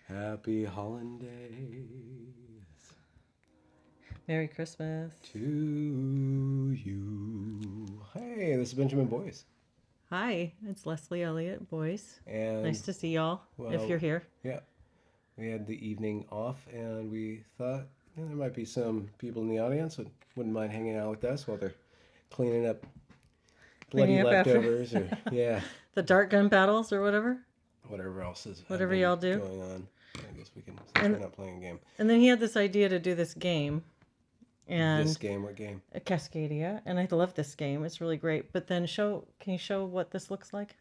Happy holidays Merry Christmas. to you. Hey, this is Benjamin Boyce. Hi, it's Leslie Elliott, boys. And, Nice to see y'all, if well, you're here. yeah, we had the evening off and we thought there might be some people in the audience who wouldn't mind hanging out with us while they're cleaning up bloody Cleaning up after leftovers or, yeah, the dart gun battles or whatever. whatever else is Whatever y'all do. going on. I guess we can, since we're not playing a game. And then he had this idea to do this game. And This game, what game? Cascadia. And I love this game. It's really great. But then can you show what this looks like?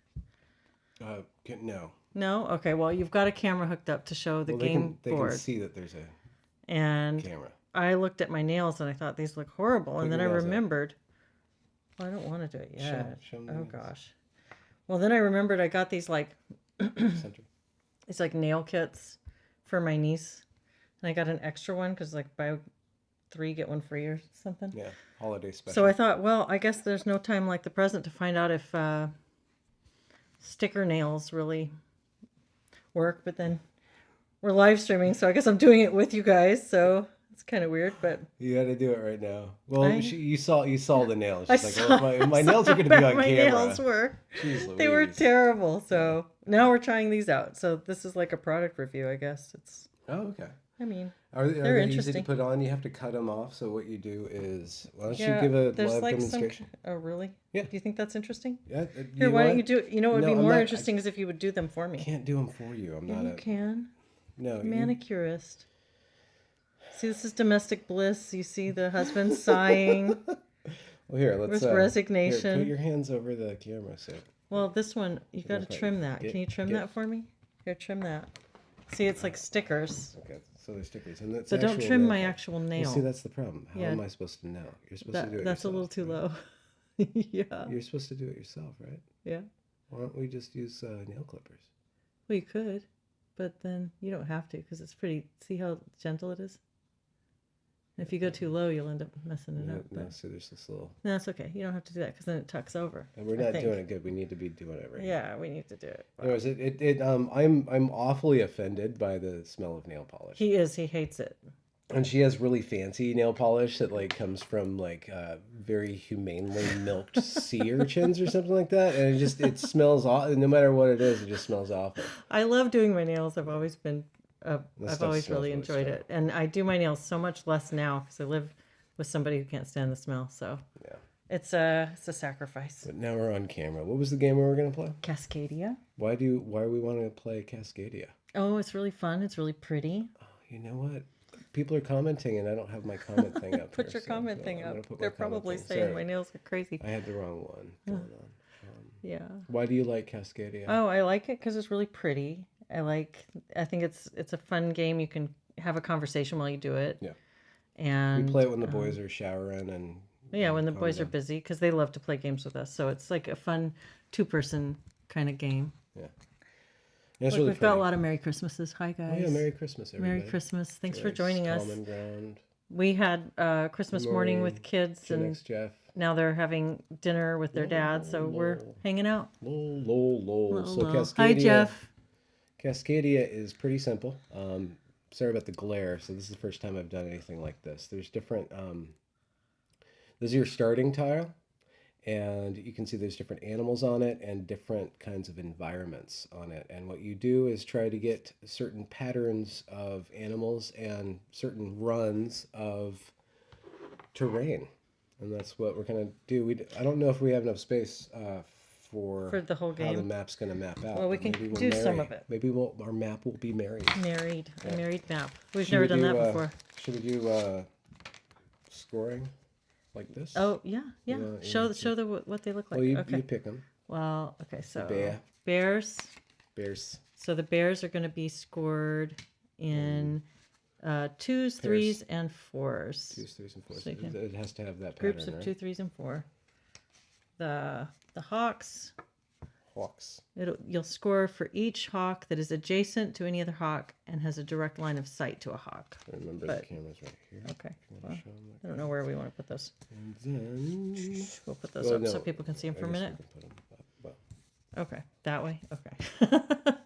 No. No? Okay, well, you've got a camera hooked up to show the game they board. can see that there's a And camera. I looked at my nails and I thought these look horrible. Put And then your I nails up. remembered. Well, I don't want to do it yet. Show 'em the Oh, nails. gosh. Well, then I remembered I got these Center. it's like nail kits for my niece. And I got an extra one because like buy 3 get 1 free or something. Yeah, holiday special. So I thought, well, I guess there's no time like the present to find out if sticker nails really work. But then we're live streaming, so I guess I'm doing it with you guys. So it's kind of weird, but You got to do it right now. Well, you saw the nails. I She's saw, like, oh, my I nails saw are going to be how on my camera. nails were. Jeez They were Louise. terrible. So now we're trying these out. So this is like a product review, I guess. Oh, okay. I mean, Are they're they easy to interesting. put on? You have to cut them off. So what you do is, why don't yeah, you give a there's live like demonstration? Oh, really? Yeah. Do you think that's interesting? Yeah. Here, why don't you do it? You know what would be I'm more not- interesting is if you would do them for I me. can't do them for you. I'm Yeah, not you can. No. Manicurist. See, this is domestic bliss. You see the husband sighing. Well, here, let's. With resignation. Here, put your hands over the camera, so. Well, this one, you got to Okay, trim that. get- Can you trim get- that for me? Here, trim that. See, it's like stickers. Okay, so there's stickers, and that's So don't actual trim nail my polish. actual Well, nail. see, that's the problem. How Yeah. am I supposed to know? You're supposed to do it That's a yourself. little too low. Yeah. You're supposed to do it yourself, right? Yeah. Why don't we just use nail clippers? Well, you could, but then you don't have to because it's pretty. See how gentle it is? If you go too low, you'll end up messing it up. No, But so there's this little. no, it's okay. You don't have to do that because then it tucks over. And we're I not think. doing it good. We need to be doing it right. Yeah, we need to do it. Anyways, I'm awfully offended by the smell of nail polish. He is. He hates it. And she has really fancy nail polish that like comes from like very humanely milked sea urchins or something like that, and it smells awful. No matter what it is, it just smells awful. I love doing my nails. I've always been. This I've stuff always smells really really enjoyed strong. it, and I do my nails so much less now because I live with somebody who can't stand the smell. So Yeah. it's a sacrifice. But now we're on camera. What was the game we were gonna play? Cascadia. Why are we wanting to play Cascadia? Oh, it's really fun. It's really pretty. Oh, you know what? People are commenting, and I don't have my comment thing up. Put here, your comment so thing I'm gonna up. put my They're comment probably thing. saying Sorry. my nails are crazy. I had the wrong one going on. Yeah. Why do you like Cascadia? Oh, I like it because it's really pretty. I think it's a fun game. You can have a conversation while you do it. Yeah. And We play it when the boys are showering and. yeah, when the calm boys are down. busy because they love to play games with us. So it's like a fun 2-person kind of game. Yeah. And it's Look, really we've got a pretty. lot of Merry Christmases. Hi, guys. Oh yeah, Merry Christmas, everybody. Merry Christmas. Thanks for Yes, joining us. Common ground. We had Christmas morning with kids, and Next Jeff. now they're having dinner with their dad. So we're hanging out. Lol. So Lol. Cascadia. Hi, Jeff. Cascadia is pretty simple. Sorry about the glare. So this is the first time I've done anything like this. There's different. This is your starting tile, and you can see there's different animals on it and different kinds of environments on it. And what you do is try to get certain patterns of animals and certain runs of terrain, and that's what we're gonna do. I don't know if we have enough space for the whole how the game. map's gonna map out. Well, we but can maybe we'll do some marry. of it. Maybe our map will be married. Married. A married map. We've Should never we done do, that before. Should we do scoring like this? Oh yeah. Yeah, Show yeah. what they look like. Well, you Okay. pick them. Well, okay. So bear. bears. Bears. So the bears are going to be scored in 2s, 3s, and 4s. 2s, 3s, and 4s. So you can- It has to have that pattern, Groups of right? 2, 3s, and 4. The hawks. Hawks. You'll score for each hawk that is adjacent to any other hawk and has a direct line of sight to a hawk. Remember But- the camera's right here. Okay. You Well, wanna show 'em I don't know where we want to put those. And then. We'll put those Well, up no, so people can see them for a I guess minute. we can put 'em up. Well, Okay. That way? Okay.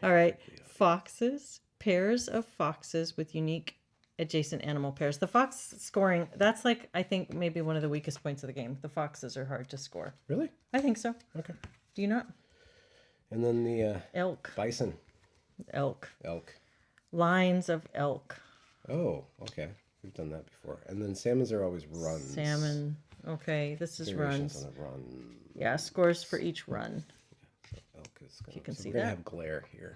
All right. Foxes, pairs of foxes with unique adjacent animal pairs. The fox scoring, that's like, I think maybe one of the weakest points of the game. The foxes are hard to score. Really? I think so. Okay. Do you not? And then the Elk. bison. Elk. Elk. Lines of elk. Oh, okay. We've done that before. And then salmons are always runs. Salmon. Okay, this is Variations runs. on a run. Yeah, scores for each run. So elk is gonna, You can so see we're gonna that. have glare here,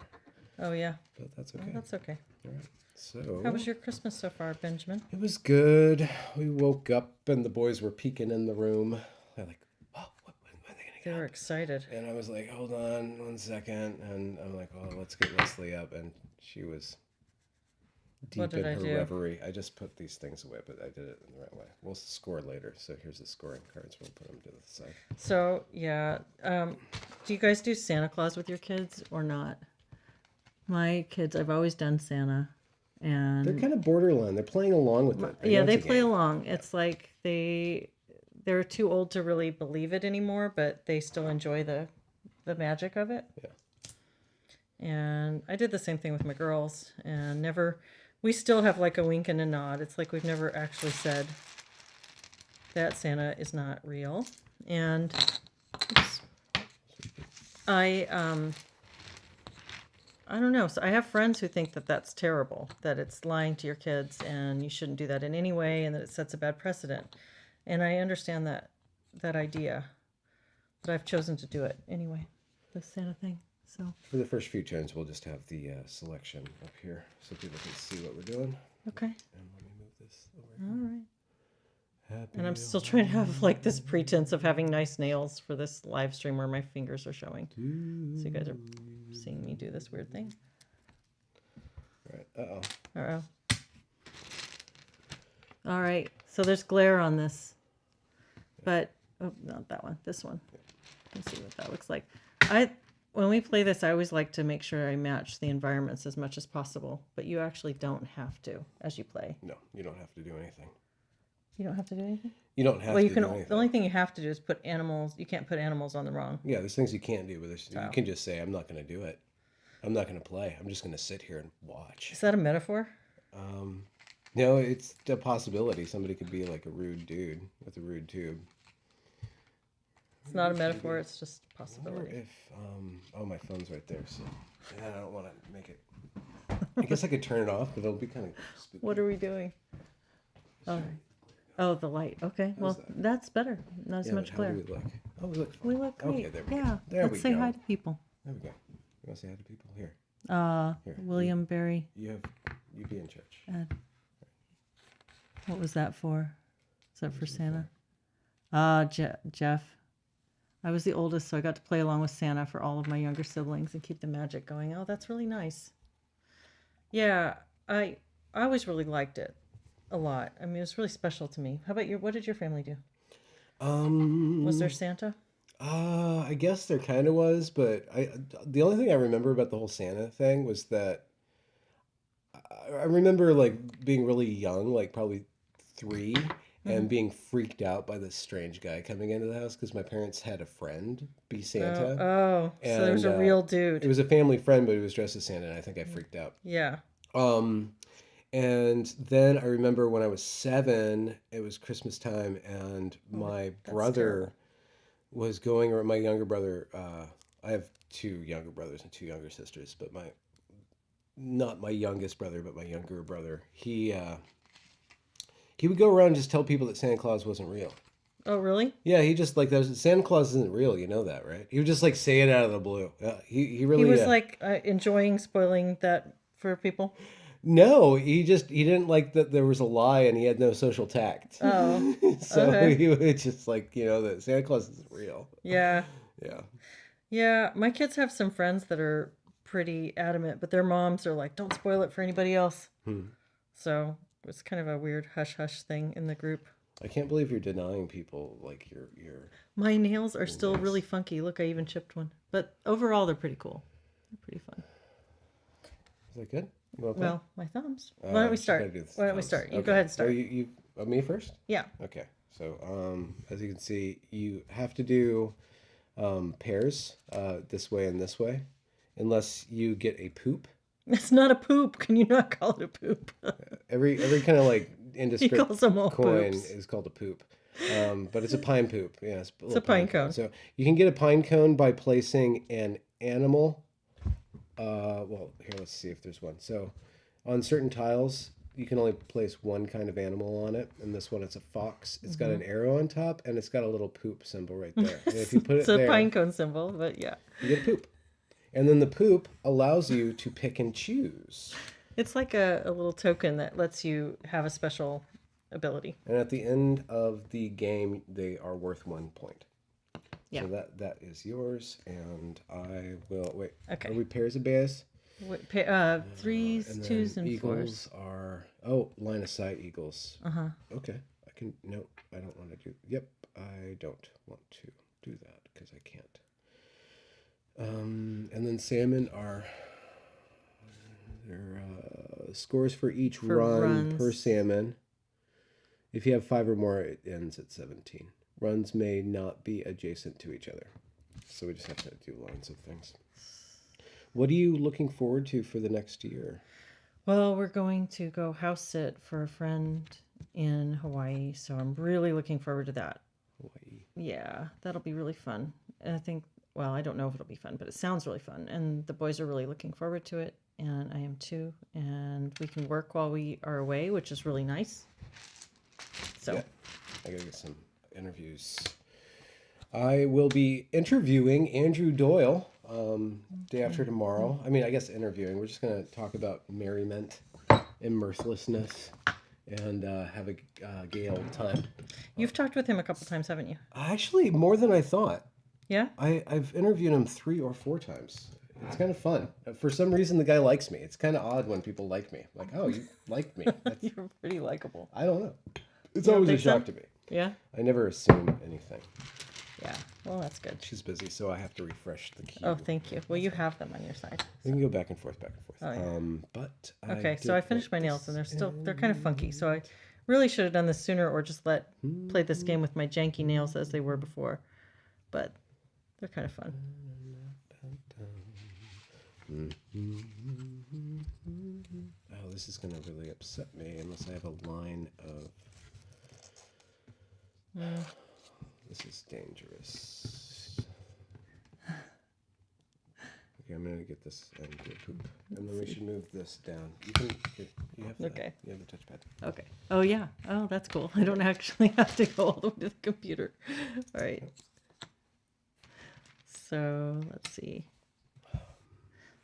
Oh, yeah. but that's Oh, okay. that's okay. All right. So How was your Christmas so far, Benjamin? it was good. We woke up and the boys were peeking in the room. They're like, "Oh, when are they gonna They get were up?" excited. And I was like, "Hold on, 1 second." And I'm like, "Oh, let's get Leslie up." And she was What deep in did I her do? reverie. I just put these things away, but I did it in the right way. We'll score later. So here's the scoring cards. We'll put them to the side. So, yeah. Do you guys do Santa Claus with your kids or not? My kids, I've always done Santa. And They're kind of borderline. They're playing along with it. yeah, know they it's a play game. along. It's like they're too old to really believe it anymore, but they still enjoy the magic of it. Yeah. And I did the same thing with my girls, and we still have like a wink and a nod. It's like we've never actually said that Santa is not real. And oops, I don't know. So I have friends who think that that's terrible, that it's lying to your kids and you shouldn't do that in any way, and that it sets a bad precedent. And I understand that idea, but I've chosen to do it anyway, the Santa thing. So For the first few turns, we'll just have the selection up here so people can see what we're doing. okay, And let me move this over. all right. Happy And I'm still trying to have like this pretense of having nice nails for this live stream where my fingers are showing. So you guys are seeing me do this weird thing. Right. Uh-oh. Uh-oh. All right. So there's glare on this. But, oh, not that one. This one. Let's see what that looks like. When we play this, I always like to make sure I match the environments as much as possible. But you actually don't have to as you play. No, you don't have to do anything. You don't have to do anything? You don't have Well, to you can. do anything. The only thing you have to do is put animals. You can't put animals on the wrong. Yeah, there's things you can't do, but you Oh. can just say, I'm not going to do it. I'm not going to play. I'm just going to sit here and watch. Is that a metaphor? No, it's a possibility. Somebody could be like a rude dude with a rude tube. It's not a metaphor. It's just a I wonder possibility. if, oh, my phone's right there, so yeah, I don't want to make it. I guess I could turn it off, but it'll be kind of spooky. What are we doing? All right. Oh, the light. Okay. Well, that? that's better. Not as Yeah, much but how glare. do we look? Oh, we look fine. We look great. Okay, there we yeah. go. There Let's we say go. hi to people. There we go. You want to say hi to people? Here. Here. William Barry. You be in church. What was that for? Is that for Santa? Jeff. I was the oldest, so I got to play along with Santa for all of my younger siblings and keep the magic going. Oh, that's really nice. Yeah, I always really liked it a lot. I mean, it was really special to me. How about what did your family do? Was there Santa? I guess there kind of was, but the only thing I remember about the whole Santa thing was that I remember like being really young, like probably 3, and being freaked out by this strange guy coming into the house because my parents had a friend be Santa. Oh, so there was a real dude. It was a family friend, but he was dressed as Santa, and I think I freaked out. Yeah. And then I remember when I was 7, it was Christmas time, and my brother terrible. was going, or my younger brother, I have 2 younger brothers and 2 younger sisters, but not my youngest brother, but my younger brother, he would go around and just tell people that Santa Claus wasn't real. Oh, really? Yeah, he just like Santa Claus isn't real, you know that, right? He would just like say it out of the blue. He really He was like enjoying spoiling that for people. No, he didn't like that there was a lie and he had no social tact. Oh, So okay. he would just like, that Santa Claus isn't real. Yeah. Yeah. Yeah, my kids have some friends that are pretty adamant, but their moms are like, don't spoil it for anybody else. So it's kind of a weird hush-hush thing in the group. I can't believe you're denying people like your My nails are still really funky. Look, I even chipped one. But overall, they're pretty cool. They're pretty fun. Is that good? You wanna play? Well, my thumbs. Why don't we start? Why don't we start? You go ahead and start. Oh, you me first? Yeah. Okay. So, as you can see, you have to do pairs this way and this way, unless you get a poop. It's not a poop. Can you not call it a poop? Every kind of like He indescript calls them all coin poops. is called a poop. But it's a pine poop. Yeah, it's a It's a little pine pine cone. cone. So you can get a pine cone by placing an animal. Well, here, let's see if there's one. So on certain tiles, you can only place one kind of animal on it. And this one, it's a fox. It's got an arrow on top, and it's got a little poop symbol right there. And if you put It's it a there, pine cone symbol, but yeah. you get a poop. And then the poop allows you to pick and choose. It's like a little token that lets you have a special ability. And at the end of the game, they are worth 1 point. Yeah. So that is yours, and I will wait. Okay. Are we pairs of bears? Threes, And then twos, and eagles fours. are line of sight eagles. Okay, I can. No, I don't want to do. Yep, I don't want to do that because I can't. And then salmon are. Their scores for each For run per runs. salmon. If you have 5 or more, it ends at 17. Runs may not be adjacent to each other. So we just have to do lines of things. What are you looking forward to for the next year? Well, we're going to go house sit for a friend in Hawaii, so I'm really looking forward to that. Hawaii. Yeah, that'll be really fun. And I think, well, I don't know if it'll be fun, but it sounds really fun. And the boys are really looking forward to it, and I am too. And we can work while we are away, which is really nice. So, Yeah, I gotta get some interviews. I will be interviewing Andrew Doyle day after tomorrow. I mean, I guess interviewing. We're just gonna talk about merriment and mirthlessness and have a gay old time. you've talked with him a couple times, haven't you? Actually, more than I thought. Yeah? I've interviewed him 3 or 4 times. It's kind of fun. For some reason, the guy likes me. It's kind of odd when people like me. Like, oh, you like me. That's, You're pretty likable. I don't know. It's You don't always a think so? shock to me. Yeah? I never assume anything. Yeah. Well, that's good. She's busy, so I have to refresh the queue. Oh, thank you. Well, you have them on your side. We can go back and forth, back and forth. Oh, yeah. But Okay, so did I finished my put nails and this they're kind of funky. So I really should have done this sooner or just played this game with my janky nails as they were before. But they're kind of fun. Oh, this is going to really upset me unless I have a line of. This is dangerous. Okay, I'm going to get this and do a poop. And then we should move this down. You have the, Okay. You have the touchpad. Okay. Oh, yeah. Oh, that's cool. I don't actually have to go all the way to the computer. All right. So let's see.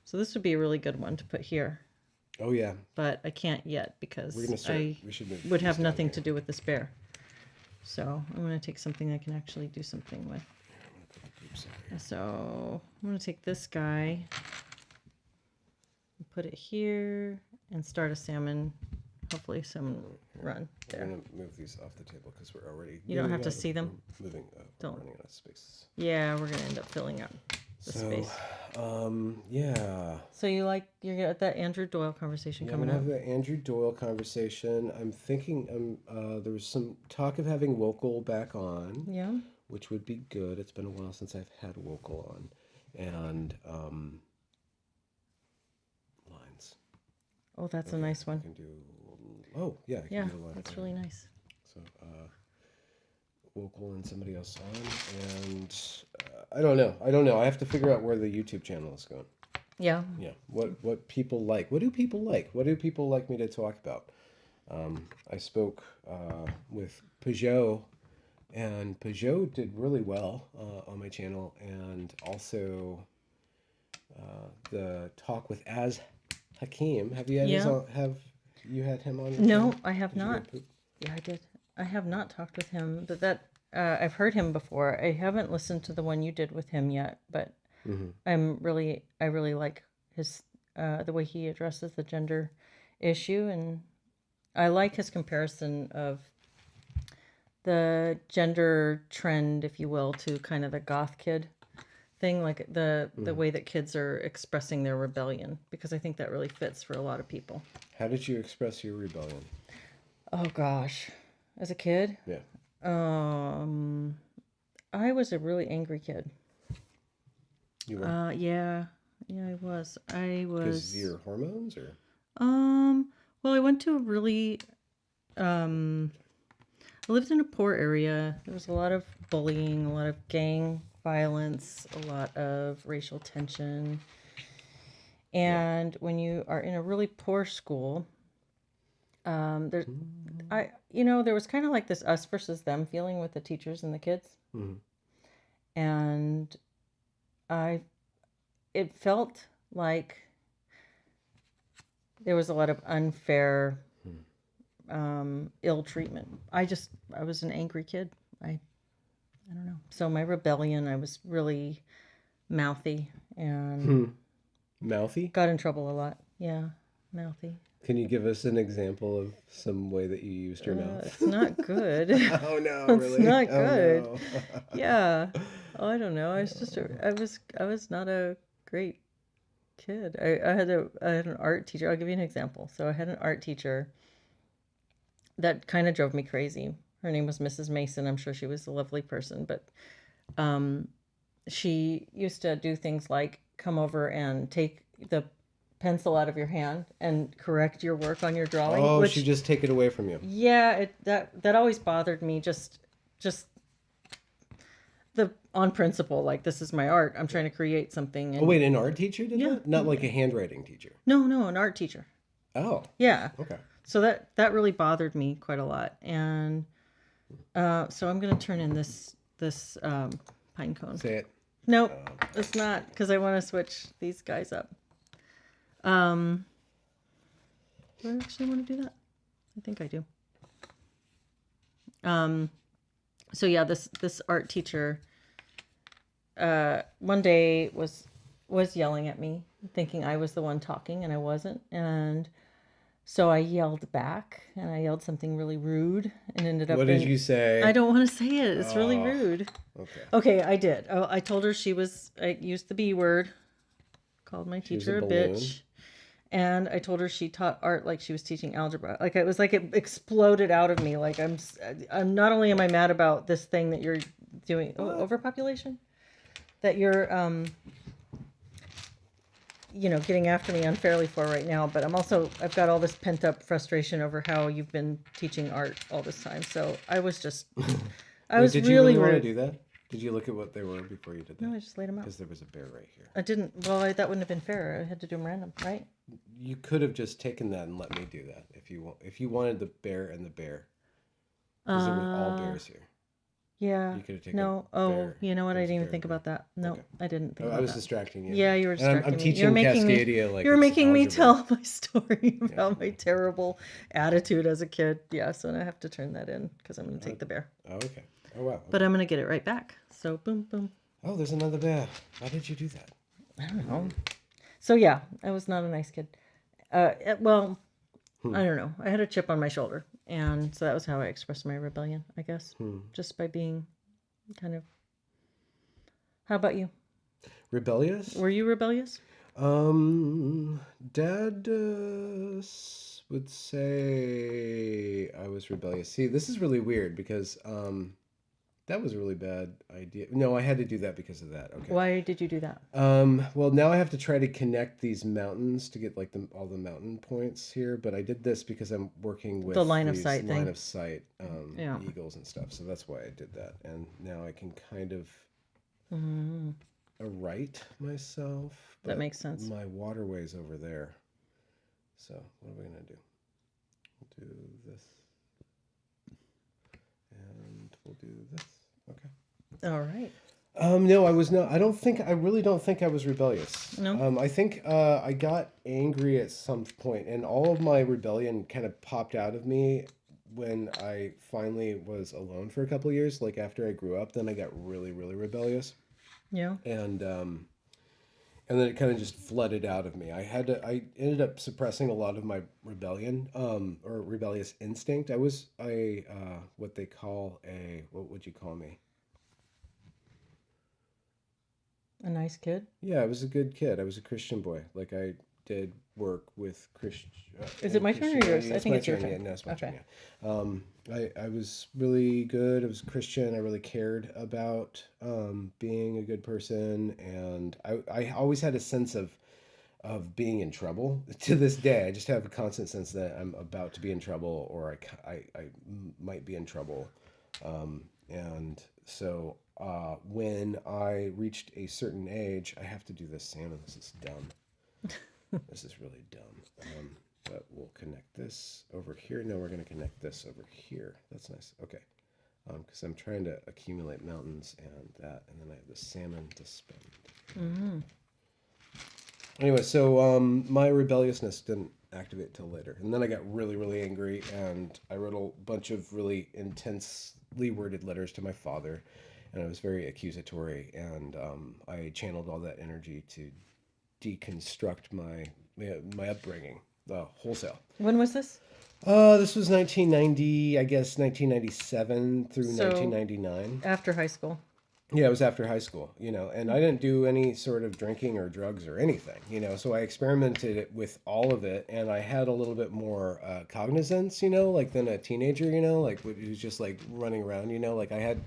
So this would be a really good one to put here, Oh, yeah. but I can't yet because We're going to start. I We should move would these have down nothing here. to do with this bear. So I'm going to take something I can actually do something with. Oops, sorry. So I'm going to take this guy, and put it here, and start a salmon, hopefully salmon run We're there. going to move these off the table because we're already. You don't have moving to out of- see them? we're Moving. Don't. Running out of space. Yeah, we're going to end up filling up the So, space. yeah. So you're at that Andrew Doyle conversation Yeah, I'm coming gonna up. have the Andrew Doyle conversation. I'm thinking there was some talk of having Wokel back on, Yeah. which would be good. It's been a while since I've had Wokel on. And lines. Oh, that's a nice I one. can do I can Yeah, do a line. that's really nice. So Wokel and somebody else on, and I don't know. I have to figure out where the YouTube channel is going. Yeah. Yeah. What people like? What do people like? What do people like me to talk about? I spoke with Peugeot, and Peugeot did really well on my channel, and also the talk with Az Hakim. Have you had have you had him on? Your No, channel? I have Did you not. get poop? Yeah, I did. I have not talked with him, but I've heard him before. I haven't listened to the one you did with him yet, but I really like his the way he addresses the gender issue, and I like his comparison of the gender trend, if you will, to kind of the goth kid thing, like the way that kids are expressing their rebellion, because I think that really fits for a lot of people. How did you express your rebellion? Oh gosh, as a kid, Yeah. I was a really angry kid. You were. Yeah, Yeah, I was. I Because of was. your hormones, or Well, I went to a really. Um, I lived in a poor area. There was a lot of bullying, a lot of gang violence, a lot of racial tension. yeah. And when you are in a really poor school, there, there was kind of like this us versus them feeling with the teachers and the kids, Mm-hmm. and I, it felt like there was a lot of unfair, ill treatment. I was an angry kid. I don't know. So my rebellion, I was really mouthy and Mouthy. got in trouble a lot. Yeah, mouthy. Can you give us an example of some way that you used your mouth? It's not good. Oh no, It's really? not Oh good. no. Yeah. Oh, I don't know. I was not a great kid. I had an art teacher. I'll give you an example. So I had an art teacher that kind of drove me crazy. Her name was Mrs. Mason. I'm sure she was a lovely person, but um, she used to do things like come over and take the pencil out of your hand and correct your work on your drawing, Oh, she which just take it away from you. yeah, that always bothered me. Just the on principle, like this is my art. I'm trying to create something, Oh and wait, an art teacher did yeah, that? Not like a handwriting teacher. no, an art teacher. Oh, Yeah, okay. so that really bothered me quite a lot, and so I'm gonna turn in this pine cone. Say it. Nope, Okay. it's not because I want to switch these guys up. Um, do I actually want to do that? I think I do. Um, so yeah, this art teacher one day was yelling at me, thinking I was the one talking and I wasn't, and so I yelled back and I yelled something really rude and ended up What did in. you say? I don't want to say it. It's really Oh, rude. okay. Okay, I did. Oh, I told her I used the B word, called my She was a teacher a balloon. bitch. And I told her she taught art like she was teaching algebra. Like it was like it exploded out of me. Like I'm not only am I mad about this thing that you're doing, overpopulation, that you're getting after me unfairly for right now, but I've got all this pent up frustration over how you've been teaching art all this time. So I was just I Wait, was did you really want to rude. do that? Did you look at what they were before you did that? No, I just laid them out. Because there was a bear right here. I didn't. Well, that wouldn't have been fair. I had to do them random, right? You could have just taken that and let me do that if you want. If you wanted the bear and the bear, because there were all bears here. Yeah. You could have taken No. Oh, bear. you know what? I There's didn't a even bear think and about that. No, Okay. I didn't think I about was that. distracting you. Yeah, you were And distracting I'm me. teaching You're making Cascadia me. like You're it's making me algebra. tell my story about my terrible attitude as a kid. Yeah, so I have to turn that in because I'm going to take the bear. Oh, okay. Oh wow. But I'm going to get it right back. So boom, boom. Oh, there's another bear. Why did you do that? I don't know. So yeah, I was not a nice kid. Well, I don't know. I had a chip on my shoulder, and so that was how I expressed my rebellion, I guess, just by being kind of. How about you? Rebellious? Were you rebellious? Dad would say I was rebellious. See, this is really weird because that was a really bad idea. No, I had to do that because of that. Okay. Why did you do that? Well, now I have to try to connect these mountains to get like all the mountain points here, but I did this because I'm working with The line of these sight line thing. of sight Yeah. eagles and stuff. So that's why I did that, and now I can kind of right myself. That But makes sense. my waterway's over there. So what are we gonna do? We'll do this, and we'll do this. Okay. All right. No, I was not. I really don't think I was rebellious. No? I think I got angry at some point, and all of my rebellion kind of popped out of me when I finally was alone for a couple of years. Like after I grew up, then I got really, really rebellious, Yeah. and then it kind of just flooded out of me. I ended up suppressing a lot of my rebellion, or rebellious instinct. I was what they call what would you call me? A nice kid? Yeah, I was a good kid. I was a Christian boy. Like I did work with Christian. Is it my turn or yours? I It's think my it's your turn. Yeah, turn. no, it's my turn. Okay. Yeah. I was really good. I was Christian. I really cared about being a good person, and I always had a sense of being in trouble. To this day, I just have a constant sense that I'm about to be in trouble, or I might be in trouble. And so when I reached a certain age, I have to do this salmon. This is dumb. This is really dumb. But we'll connect this over here. No, we're going to connect this over here. That's nice. Okay. Because I'm trying to accumulate mountains and that, and then I have the salmon to spend. Mm-hmm. Anyway, so my rebelliousness didn't activate till later, and then I got really, really angry, and I wrote a bunch of really intensely worded letters to my father, and I was very accusatory, and I channeled all that energy to deconstruct my upbringing, wholesale. When was this? This was 1990, I guess 1997 through So 1999. after high school. Yeah, it was after high school, and I didn't do any sort of drinking or drugs or anything, so I experimented it with all of it, and I had a little bit more cognizance, like than a teenager, like who's just like running around, like I had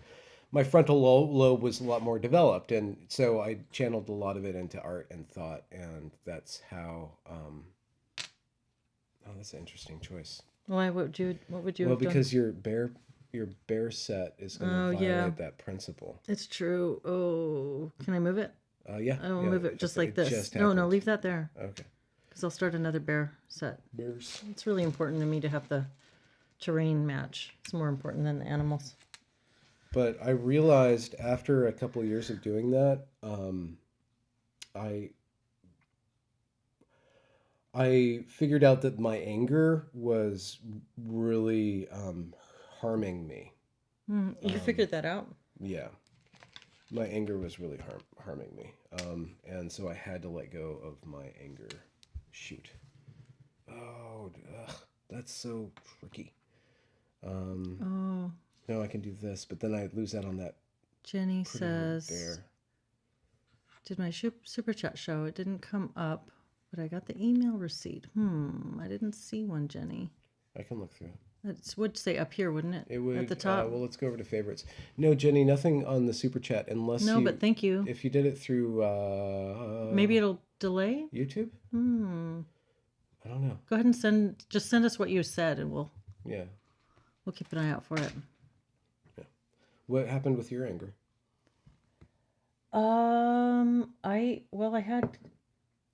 my frontal lobe was a lot more developed, and so I channeled a lot of it into art and thought, and that's how. Oh, that's an interesting choice. Why? What would you Well, have done? because your bear set is going to violate that principle. It's true. Oh, can I move it? Yeah. I will yeah, move it just like this. just No, happened. leave that there. Okay. Because I'll start another bear set. Bears. It's really important to me to have the terrain match. It's more important than the animals. But I realized after a couple of years of doing that, I figured out that my anger was really harming me. You figured that out? Yeah, my anger was really harming me, and so I had to let go of my anger. Shoot. Oh, that's so tricky. Oh, No, I can do this, but then I lose out on that Jenny pretty little says, bear. did my super chat show? It didn't come up, but I got the email receipt. I didn't see one, Jenny. I can look through it. That would say up here, wouldn't it? It would. At the top. Well, let's go over to favorites. No, Jenny, nothing on the super chat unless No, but thank you. If you did it through Maybe it'll delay. YouTube. I don't know. Go ahead and send us what you said, and we'll Yeah. keep an eye out for it. Yeah. What happened with your anger?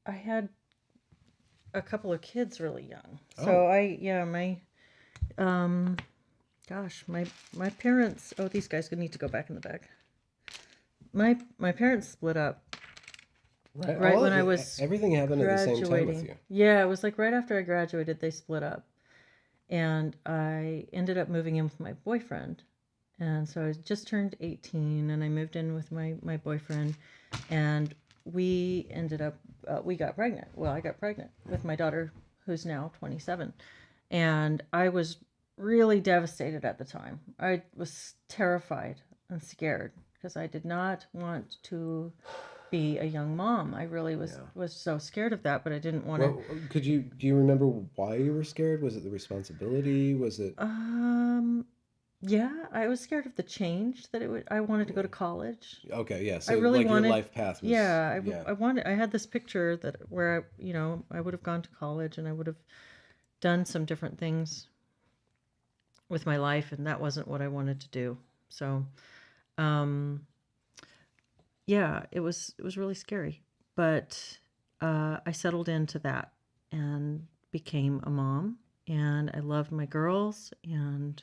I had a couple of kids really young. So my parents, these guys need to go back in the bag. My parents split up right when I was everything happened at the same time with you. Yeah, it was like right after I graduated, they split up. And I ended up moving in with my boyfriend. And so I just turned 18 and I moved in with my boyfriend, and we ended up, we got pregnant. Well, I got pregnant with my daughter, who's now 27. And I was really devastated at the time. I was terrified and scared because I did not want to be a young mom. I really was so scared of that, but I didn't want to. Well, do you remember why you were scared? Was it the responsibility? Was it? Yeah, I was scared of the change that it would. I wanted to go to college. Okay, yeah. So I really like wanted, your life path was. I wanted. I had this picture that where I would have gone to college and I would have done some different things with my life, and that wasn't what I wanted to do. So, it was really scary, but I settled into that and became a mom, and I loved my girls, and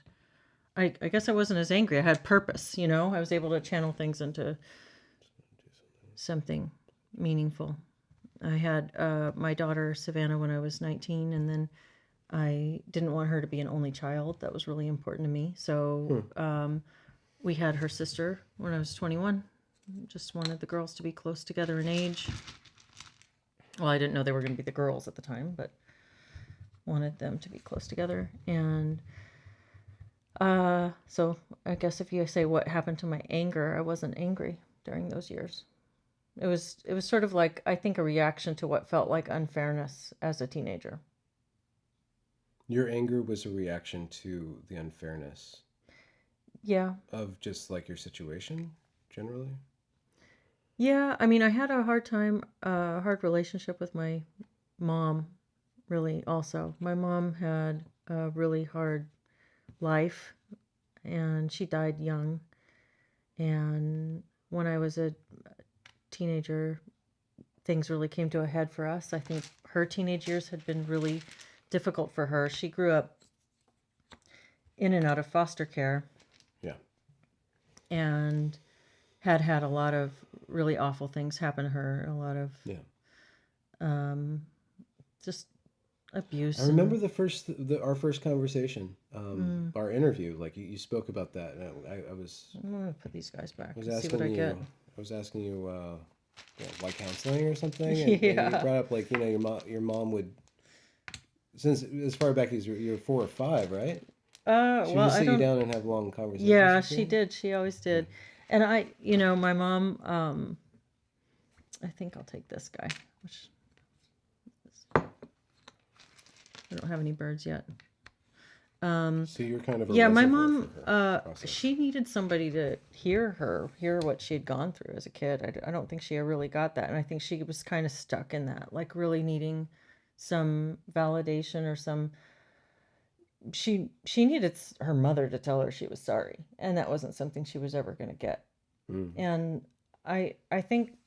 I guess I wasn't as angry. I had purpose, I was able to channel things into something meaningful. I had my daughter Savannah when I was 19, and then I didn't want her to be an only child. That was really important to me. So we had her sister when I was 21. Just wanted the girls to be close together in age. Well, I didn't know they were going to be the girls at the time, but wanted them to be close together. And so I guess if you say what happened to my anger, I wasn't angry during those years. It was sort of like, I think, a reaction to what felt like unfairness as a teenager. Your anger was a reaction to the unfairness Yeah. of just like your situation generally. Yeah, I mean, I had a hard relationship with my mom, really, also. My mom had a really hard life, and she died young. And when I was a teenager, things really came to a head for us. I think her teenage years had been really difficult for her. She grew up in and out of foster care Yeah. and had a lot of really awful things happen to her, a lot of Yeah. um, just I abuse remember and our first conversation, mm, our interview. Like you spoke about that, and I I'm gonna put these guys back was and see what I asking get. you, I was asking you, why counseling or something, and you Yeah. brought up like your mom would, since as far back as you're 4 or 5, right? She would Well, just I sit you don't. down and have long conversations Yeah, with she you. did. She always Yeah. did. And my mom. I think I'll take this guy. Which I don't have any birds yet. So you're kind of a Yeah, my reservoir for mom. her process. She needed somebody to hear what she had gone through as a kid. I don't think she really got that, and I think she was kind of stuck in that, like really needing some validation or some. She needed her mother to tell her she was sorry, and that wasn't something she was ever going to get. Mm. And I think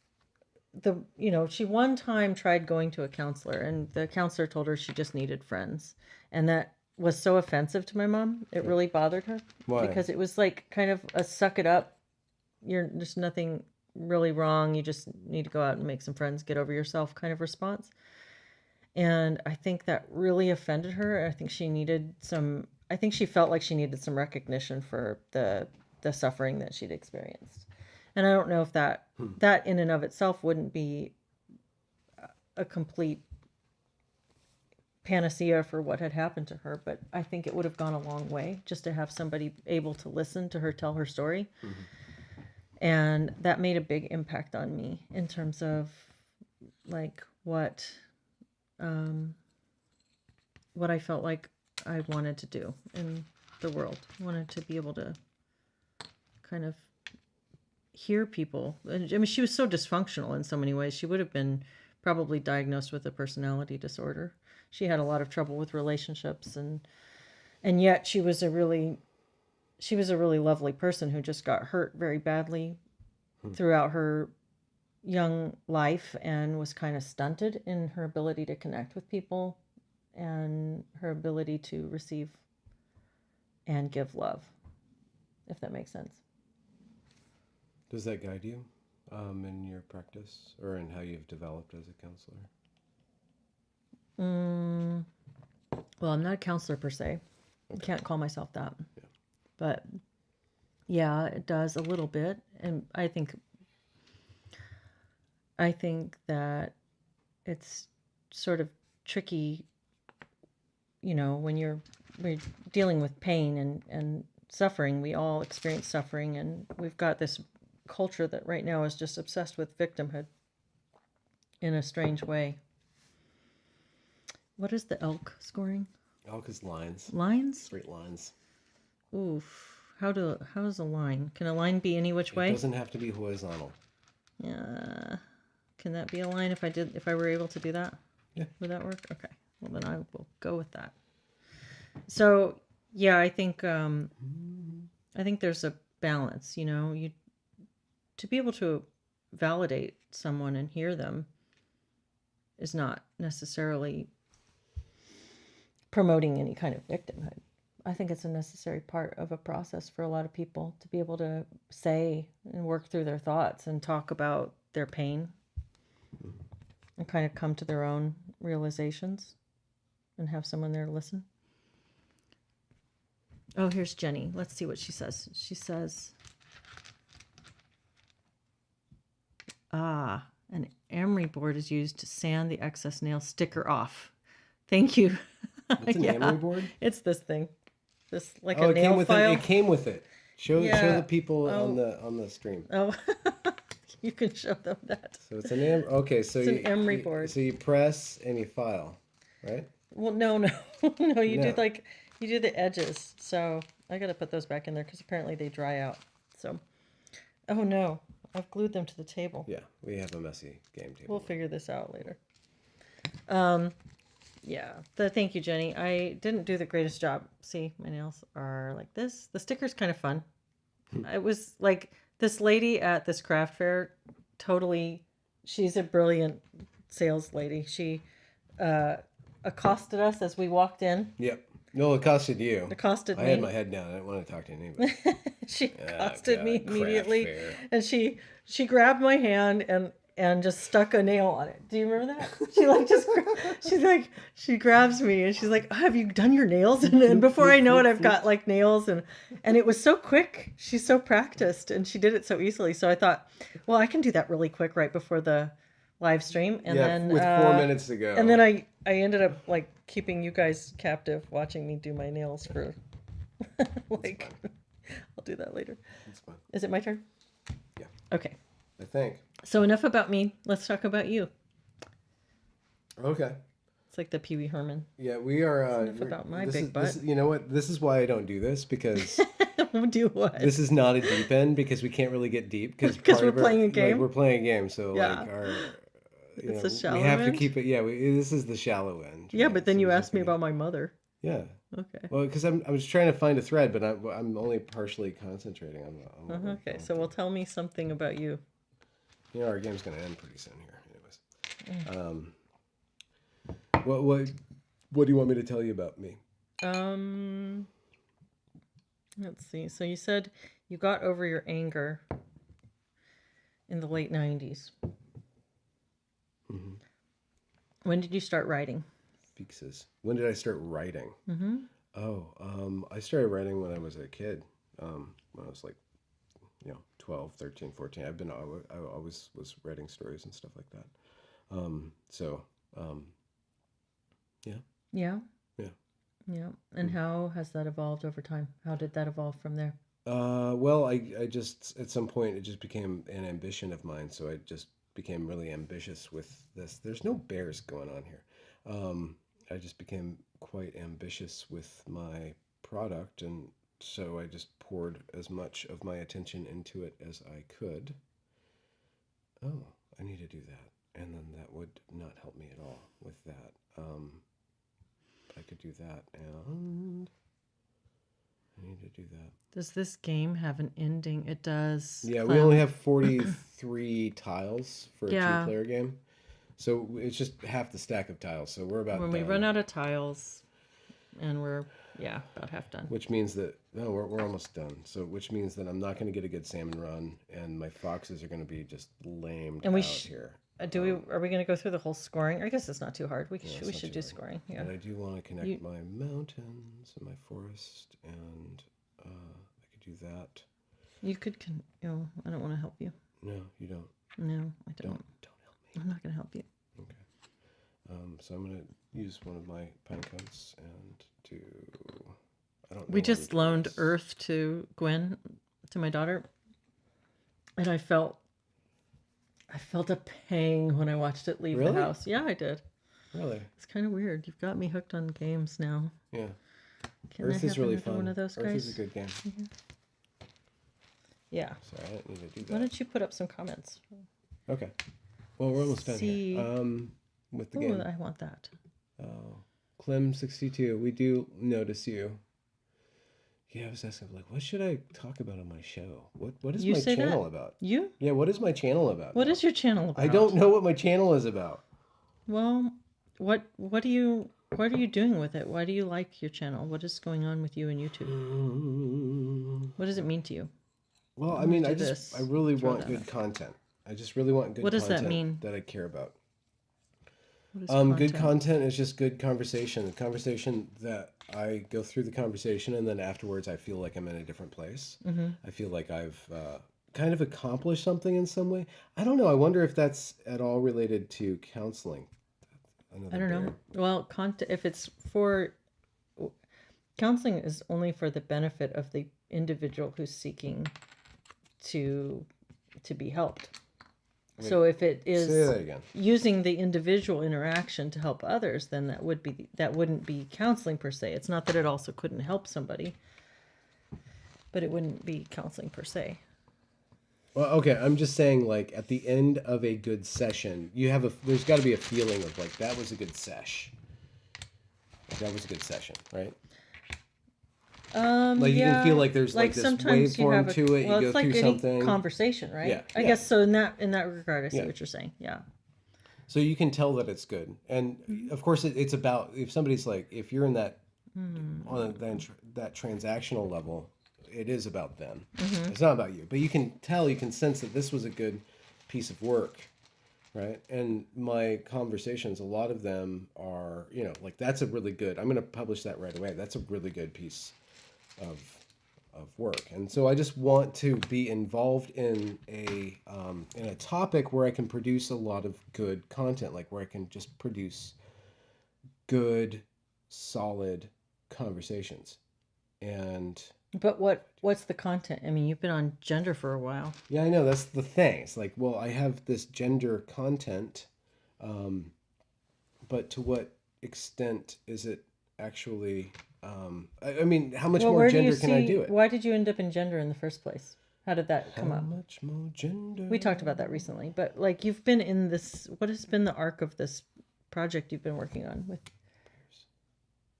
she one time tried going to a counselor, and the counselor told her she just needed friends, and that was so offensive to my mom. It Yeah. really bothered her Why? because it was like kind of a suck it up. There's nothing really wrong. You just need to go out and make some friends, get over yourself kind of response. And I think that really offended her. I think she felt like she needed some recognition for the suffering that she'd experienced. And I don't know if that in and of itself wouldn't be a complete panacea for what had happened to her, but I think it would have gone a long way just to have somebody able to listen to her tell her story. Mm-hmm. And that made a big impact on me in terms of like um, what I felt like I wanted to do in the world. I wanted to be able to kind of hear people. And I mean, she was so dysfunctional in so many ways. She would have been probably diagnosed with a personality disorder. She had a lot of trouble with relationships, and yet she was a really lovely person who just got hurt very badly throughout her young life and was kind of stunted in her ability to connect with people and her ability to receive and give love, if that makes sense. Does that guide you in your practice or in how you've developed as a counselor? Mm, well, I'm not a counselor per se. I Okay. can't call myself that. Yeah. But yeah, it does a little bit. And I think that it's sort of tricky, when we're dealing with pain and suffering. We all experience suffering, and we've got this culture that right now is just obsessed with victimhood in a strange way. What is the elk scoring? Elk is lines, Lines? straight lines. Oof. How is a line? Can a line be any which It way? doesn't have to be horizontal. Yeah. Can that be a line if I were able to do that? Yeah. Would that work? Okay. Well, then I will go with that. So, yeah, I think there's a balance, you to be able to validate someone and hear them is not necessarily promoting any kind of victimhood. I think it's a necessary part of a process for a lot of people to be able to say and work through their thoughts and talk about their pain and kind of come to their own realizations and have someone there to listen. Oh, here's Jenny. Let's see what she says. She says, an emery board is used to sand the excess nail sticker off. Thank you. What's an emery board? It's this thing. This like Oh, a it came nail with file. it. It came with it. Show Yeah. the people Oh. on the stream. Oh, You can show them that. So it's an okay. So It's an emery board. So you press and you file, right? Well, no, no. You do No. you do the edges. So I got to put those back in there because apparently they dry out. So, oh no, I've glued them to the table. Yeah, we have a messy game table. We'll figure this out later. Yeah. Thank you, Jenny. I didn't do the greatest job. See, my nails are like this. The sticker's kind of fun. It was like this lady at this craft fair. Totally, she's a brilliant sales lady. She accosted us as we walked in. Yep. No, it accosted you. Accosted I me. had my head down. I didn't want to talk to anybody. She accosted me craft immediately, fair. and she grabbed my hand and just stuck a nail on it. Do you remember that? She like just she grabs me and she's like, oh, "Have you done your nails?" And before I know it, I've got like nails and it was so quick. She's so practiced and she did it so easily. So I thought, well, I can do that really quick right before the live stream. And then with 4 minutes to go. And then I ended up keeping you guys captive, watching me do my nails for like. I'll do that later. That's fine. Is it my turn? Yeah. Okay. I think. So enough about me. Let's talk about you. Okay. It's like the Pee Wee Herman. Yeah, we are. Enough about my big butt. You know what? This is why I don't do this because Do what? this is not a deep end because we can't really get deep because we're playing a game. We're playing a game, so Yeah. like our. It's a shallow we have end? to keep it. Yeah, this is the shallow end. Yeah, right? but then So you we asked have me to- about my mother. Yeah. Okay. Well, because I was trying to find a thread, but I'm only partially concentrating on what we're Okay. going So well, tell me something about you. You know, our game's going to end pretty soon here, anyways. Mm. What do you want me to tell you about me? Let's see. So you said you got over your anger in the late 90s. Mm-hmm. When did you start writing? Fixes. When did I start writing? Mm-hmm. Oh, I started writing when I was a kid. When I was like, 12, 13, 14. I always was writing stories and stuff like that. Yeah. Yeah. Yeah. Yeah. And how has that evolved over time? How did that evolve from there? Well, I just, at some point, it just became an ambition of mine. So I just became really ambitious with this. There's no bears going on here. I just became quite ambitious with my product. And so I just poured as much of my attention into it as I could. Oh, I need to do that. And then that would not help me at all with that. I could do that, and I need to do that. Does this game have an ending? It does. Yeah, we only have 43 tiles for a Yeah. two-player game. So it's just half the stack of tiles. So we're about When we done, run out of tiles, and we're about half done. which means that no, we're almost done. So which means that I'm not going to get a good salmon run, and my foxes are going to be just lamed And we out here. Are we going to go through the whole scoring? I guess it's not too hard. We it's should not do too hard. scoring. Yeah. And I do want to connect my mountains and my forest, and I could do that. You could. I don't want to help you. No, you don't. No, I don't. Don't help me. I'm not going to help you. Okay. So I'm gonna use one of my pine cones and do. I don't know. We why just did loaned this. Earth to Gwen, to my daughter, and I felt a pang when I watched it leave Really? the house. Yeah, I did. Really? It's kind of weird. You've got me hooked on games now. Yeah. Can Earth I have is really another fun. one of those Earth guys? is a good game. Yeah. Sorry, I didn't need to do Why that. don't you put up some comments? Okay. Well, we're almost done See. here. With the Oh, game. I want that. Oh, Clem62, we do notice you. Yeah, I was asking, like, what should I talk about on my show? What is You my say channel that. about? You? Yeah, what is my channel about? What now? is your channel about? I don't know what my channel is about. Well, what are you doing with it? Why do you like your channel? What is going on with you and YouTube? What does it mean to you? Well, I mean, do I this. really Throw want that good up. content. I just really want good What does content that mean? that I care about. What is Good content? content is just good conversation. The conversation that I go through the conversation, and then afterwards I feel like I'm in a different place. Mm-hmm. I feel like I've kind of accomplished something in some way. I don't know. I wonder if that's at all related to counseling. I don't know. Well, content, if it's for counseling is only for the benefit of the individual who's seeking to be helped. So if it Say is that again. using the individual interaction to help others, then that wouldn't be counseling per se. It's not that it also couldn't help somebody, but it wouldn't be counseling per se. Well, okay, I'm just saying, like, at the end of a good session, there's got to be a feeling of, like, that was a good sesh. Like, that was a good session, right? Like, you can feel like there's, like, this sometimes you have waveform to it, well, you it's go like through any something. conversation, right? Yeah, I yeah. guess so. In that regard, I see Yeah. what you're saying. Yeah. So you can tell that it's good. And, of course, it's about, if somebody's, like, if you're in that, on that transactional level, it is about them. It's not about you. But you can tell, you can sense that this was a good piece of work, right? And my conversations, a lot of them are, like, that's a really good, I'm going to publish that right away. That's a really good piece of work. And so I just want to be involved in a topic where I can produce a lot of good content, like where I can just produce good, solid conversations. And But what's the content? I mean, you've been on gender for a while. yeah, I know, that's the thing. It's like, well, I have this gender content, but to what extent is it actually? I mean, how much more gender can I do it? Why did you end up in gender in the first place? How did that come How up? much more gender? We talked about that recently, but like you've been in this. What has been the arc of this project you've been working on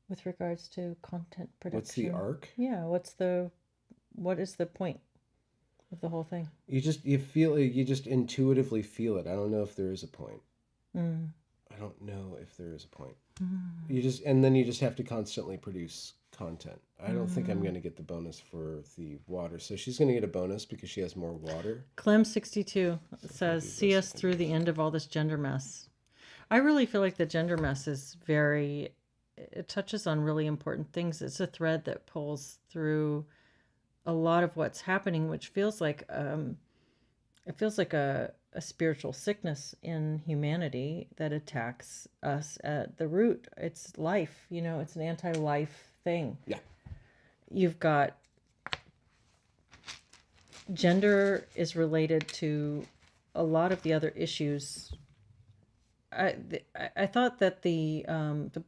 with regards to content production? What's the arc? Yeah. What is the point of the whole thing? You just intuitively feel it. I don't know if there is a point. I don't know if there is a point. And then you just have to constantly produce content. I don't think I'm going to get the bonus for the water. So she's going to get a bonus because she has more water. Clem62 says, "See us through the end of all this gender mess." I really feel like the gender mess is it touches on really important things. It's a thread that pulls through a lot of what's happening, which feels like a spiritual sickness in humanity that attacks us at the root. It's life, it's an anti-life thing. Yeah. You've got gender is related to a lot of the other issues. I thought that the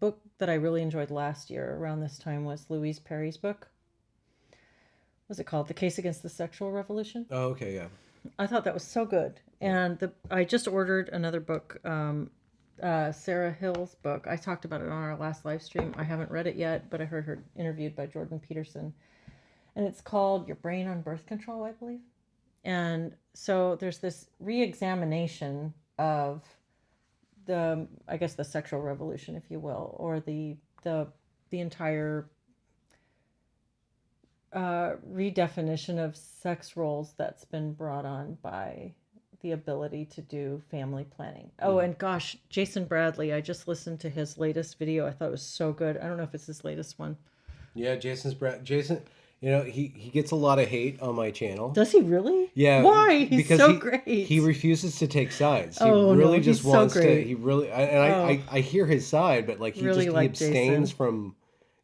book that I really enjoyed last year around this time was Louise Perry's book. What's it called? The Case Against the Sexual Revolution. Oh, okay, yeah. I thought that was so good. And I just ordered another book, Sarah Hill's book. I talked about it on our last live stream. I haven't read it yet, but I heard her interviewed by Jordan Peterson. And it's called Your Brain on Birth Control, I believe. And so there's this re-examination of the sexual revolution, if you will, or the entire redefinition of sex roles that's been brought on by the ability to do family planning. Oh, and gosh, Jason Bradley, I just listened to his latest video. I thought it was so good. I don't know if it's his latest one. Yeah, Jason, he gets a lot of hate on my channel. Does he really? Yeah. Why? He's because so great. He refuses to take sides. He Oh, really no, just he's so wants to. great. He really, I hear his side, but like he abstains Jason. from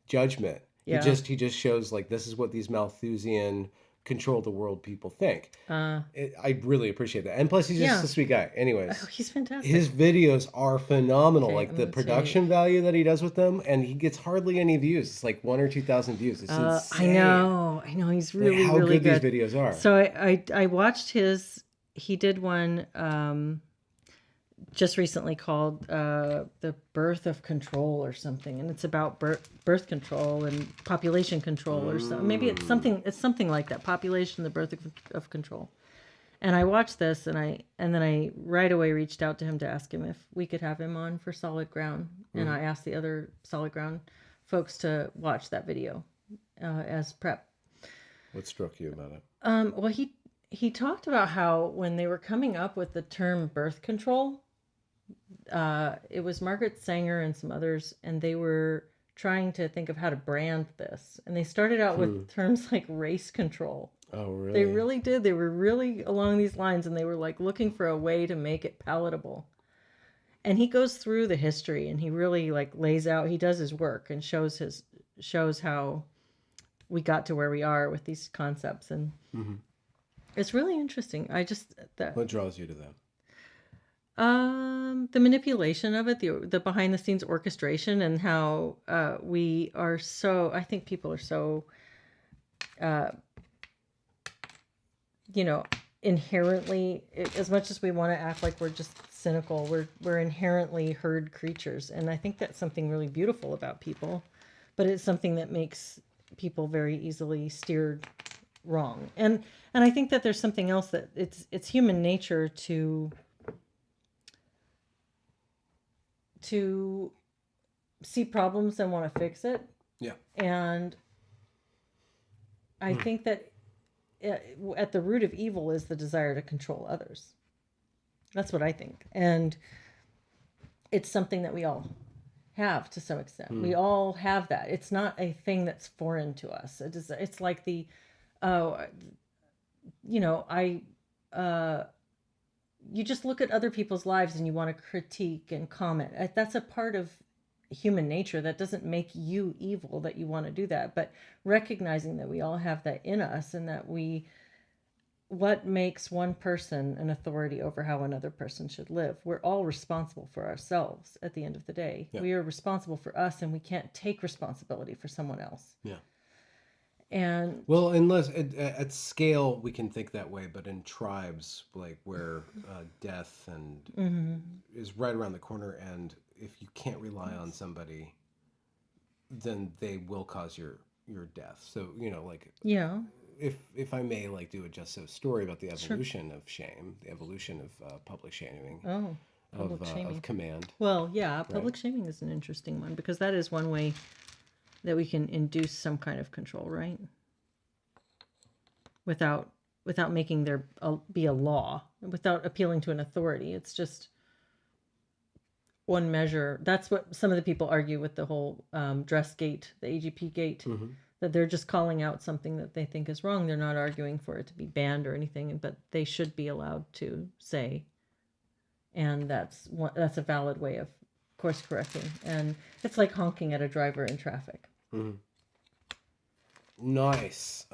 judgment. Yeah. He just shows like this is what these Malthusian control the world people think. I really appreciate that, and plus he's just a sweet guy. Anyways, he's fantastic. His videos are phenomenal. Okay, like the production value that he does with them, and he gets hardly any views. It's like 1,000 or 2,000 views. It's insane. I know. He's really how really good these videos are. So I watched his. He did one just recently called The Birth of Control or something, and it's about birth control and population control or something. Maybe it's something like that. Population, the birth of control. And I watched this, and then I right away reached out to him to ask him if we could have him on for Solid Ground, and I asked the other Solid Ground folks to watch that video as prep. What struck you about it? Well, he talked about how when they were coming up with the term birth control, it was Margaret Sanger and some others, and they were trying to think of how to brand this. And they started out with terms like race control. Oh, really? They really did. They were really along these lines, and they were like looking for a way to make it palatable. And he goes through the history, and he really like lays out, he does his work and shows how we got to where we are with these concepts. And it's really interesting. What draws you to that? The manipulation of it, the behind the scenes orchestration, and how we are so. I think people are so, uh, you know, inherently. As much as we want to act like we're just cynical, we're inherently herd creatures, and I think that's something really beautiful about people, but it's something that makes people very easily steered wrong. And I think that there's something else that it's human nature to see problems and want to fix it. Yeah. And I think that at the root of evil is the desire to control others. That's what I think. And it's something that we all have to some extent. We all have that. It's not a thing that's foreign to us. It's like the, you know, you just look at other people's lives and you want to critique and comment. That's a part of human nature. That doesn't make you evil that you want to do that, but recognizing that we all have that in us, and that what makes one person an authority over how another person should live. We're all responsible for ourselves at the end of the day. Yeah. We are responsible for us, and we can't take responsibility for someone else. Yeah. And well, unless at scale we can think that way, but in tribes, like where death and is right around the corner, and if you can't rely on somebody, then they will cause your death. So like if I may, like, do a just so story about the evolution of shame, the evolution of public shaming. Of command. Well, yeah, public shaming is an interesting one, because that is one way that we can induce some kind of control, right? Without making there be a law, without appealing to an authority. It's just one measure. That's what some of the people argue with the whole dress gate, the AGP gate, that they're just calling out something that they think is wrong. They're not arguing for it to be banned or anything, but they should be allowed to say. And that's a valid way of course correcting. And it's like honking at a driver in traffic. Nice.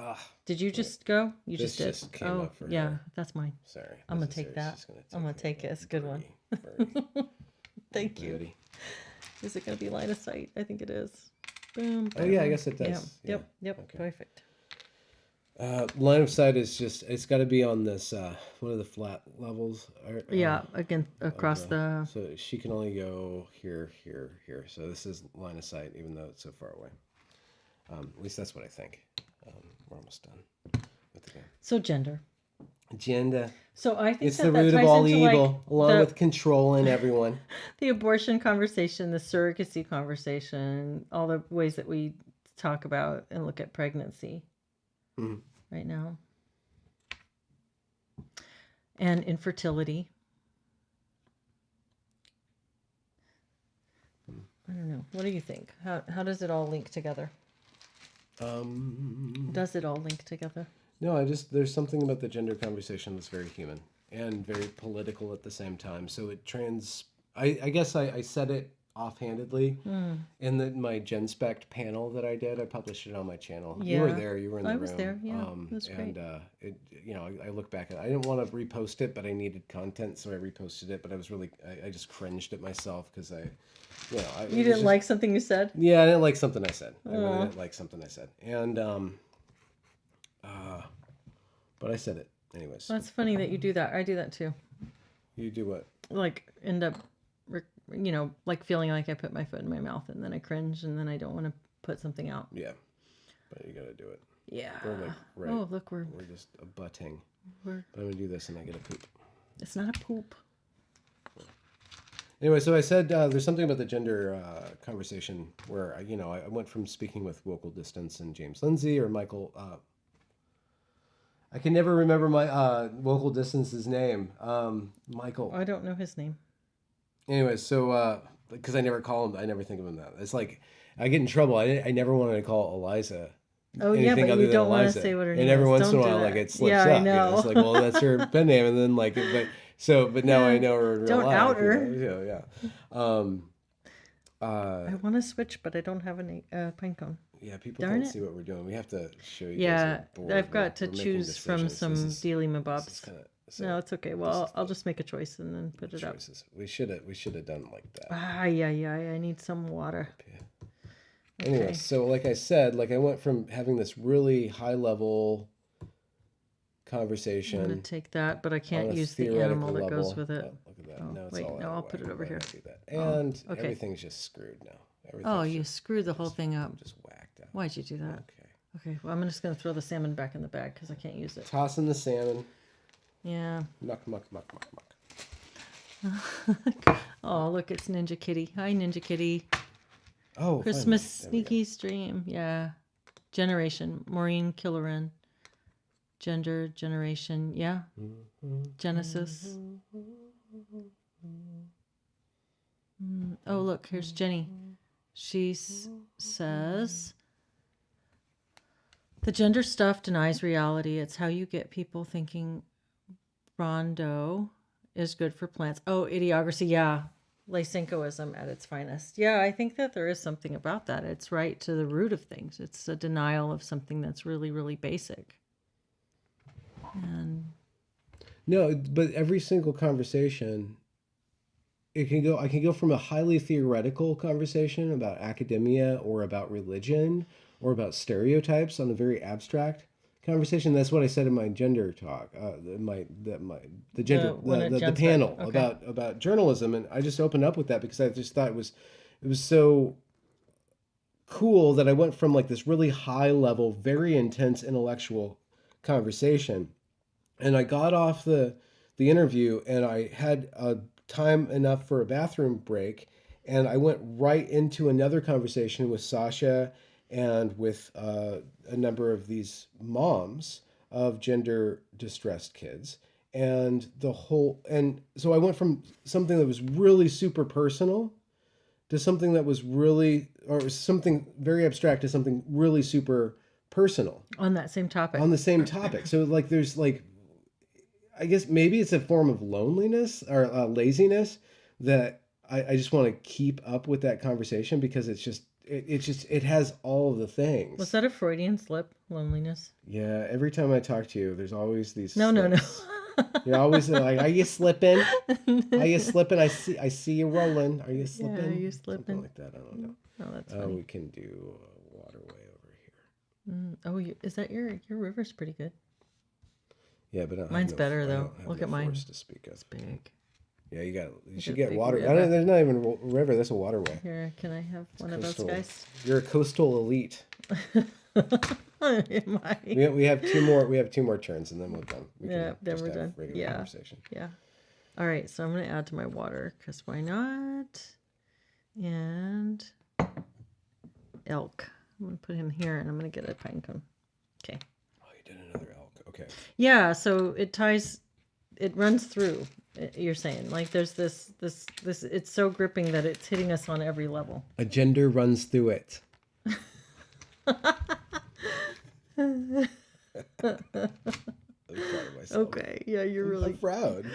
Did you just go? You this just did. Just came up for yeah, her. That's mine. Sorry. I'm gonna take that. I'm gonna take it. It's a good one. Thank you. Birdie. Is it gonna be line of sight? I think it is. Boom. Oh yeah, I guess it does. Yeah. Yep. Okay. Perfect. Line of sight is just, it's got to be on this one of the flat levels. Yeah, again, across the. So she can only go here, here, here. So this is line of sight, even though it's so far away. At least that's what I think. We're almost done with the game. So gender. So I think it's the root of all evil, along with controlling everyone. The abortion conversation, the surrogacy conversation, all the ways that we talk about and look at pregnancy right now, and infertility. I don't know. What do you think? How does it all link together? Does it all link together? No, there's something about the gender conversation that's very human and very political at the same time. So I guess I said it offhandedly in my GenSpect panel that I did. I published it on my channel. Yeah. You were there. You were in the room. I was there. Yeah, it was great. And I look back at it. I didn't want to repost it, but I needed content, so I reposted it. But I was really, I just cringed at myself because you didn't like something you said? Yeah, I didn't like something I said. I really didn't like something I said. And but I said it anyways. Well, that's funny that you do that. I do that too. You do what? Like end up, like feeling like I put my foot in my mouth, and then I cringe, and then I don't want to put something out. Yeah, but you got to do it. Yeah. Right. Oh, look, we're just abutting. But I'm gonna do this, and I get a poop. It's not a poop. Anyway, so I said there's something about the gender conversation where I went from speaking with Vocal Distance and James Lindsay or Michael. I can never remember my Vocal Distance's name. Michael. I don't know his name. Anyway, so because I never call him, I never think of him that. It's like I get in trouble. I never wanted to call Eliza. Oh yeah, but you don't want to say what her name is. And every once in a while, like it slips up. I know. It's like, well, that's her pen name, and then like, but now I know her in real life. Don't out her. Yeah. I want to switch, but I don't have a pine cone. Yeah, people can't see what we're doing. We have to show you. Yeah, I've got to choose from some dealy mabobs. So No, it's okay. Well, I'll just make a choice and then put it up. choices. We should have done it like that. Ah, yeah. I need some water. Yeah. Anyway, Okay. so like I said, like I went from having this really high level I'm conversation gonna take that, but I on can't a use the theoretical animal that level. goes with it. Oh, look at that. Oh, Now it's wait, all no, out I'll of put whack. it over Why here. did I do that? Oh, And okay. everything's just screwed now. Oh, Everything's you just, screwed the whole thing up. just whacked out. Why'd you do that? Okay. Okay, well, I'm just gonna throw the salmon back in the bag because I can't use it. Tossing the salmon. Yeah. Muck, muck, muck, muck, muck. Oh, look, it's Ninja Kitty. Hi, Ninja Kitty. Oh, Christmas finally. There we sneaky stream. Yeah. Generation. Maureen Killeran. Gender, generation. Yeah. Genesis. Oh, look, here's Jenny. She says, the gender stuff denies reality. It's how you get people thinking Rondo is good for plants. Oh, idiocracy. Yeah. Lysenkoism at its finest. Yeah, I think that there is something about that. It's right to the root of things. It's a denial of something that's really, really basic. And No, but every single conversation, I can go from a highly theoretical conversation about academia or about religion or about stereotypes on a very abstract conversation. That's what I said in my gender talk, the panel Okay. about journalism, and I just opened up with that because I just thought it was so cool that I went from like this really high level, very intense intellectual conversation, and I got off the interview and I had time enough for a bathroom break, and I went right into another conversation with Sasha and with a number of these moms of gender distressed kids, and so I went from something that was really super personal to something that was really, or something very abstract to something really super personal on that same topic. on the same topic. So like there's like, I guess maybe it's a form of loneliness or laziness that I just want to keep up with that conversation because it has all of the things. Was that a Freudian slip? Loneliness? Yeah, every time I talk to you, there's always these No. slips. You're always like, "Are you slipping? Are you slipping? I see you rolling. Are you slipping? Yeah, are you slipping? Something like that. I don't know. Oh, that's Oh, funny. we can do a waterway over here. Oh, is that your river's pretty good? Yeah, but I don't Mine's have better, I though. don't have Look no at mine. forest to speak of. It's big. Yeah, you should a get big water. river. There's not even a river. That's a waterway. Here, can I have one of those Coastal. guys? You're a coastal elite. Am I? We have two more. We have two more turns, and then we're done. We Yeah, can then just we're have done. Regular Yeah. conversation. Yeah. All right, so I'm going to add to my water because why not? And elk. I'm going to put him here and I'm going to get a pine cone. Okay. Oh, you did another elk. Okay. Yeah, so it runs through. You're saying like there's this. It's so gripping that it's hitting us on every level. A gender runs through it. Okay. Yeah, you're really I'm proud.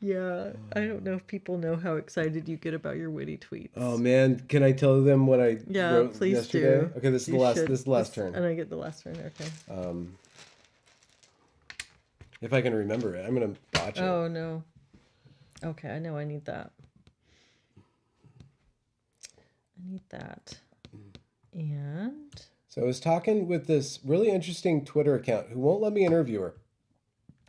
Yeah. I don't know if people know how excited you get about your witty tweets. Oh man, can I tell them what I wrote please yesterday? do. Okay, this is You the last. should. This is the last turn. And I get the last turn. Okay. If I can remember it, I'm gonna botch it. Oh no. Okay, I know I need that. And So I was talking with this really interesting Twitter account who won't let me interview her.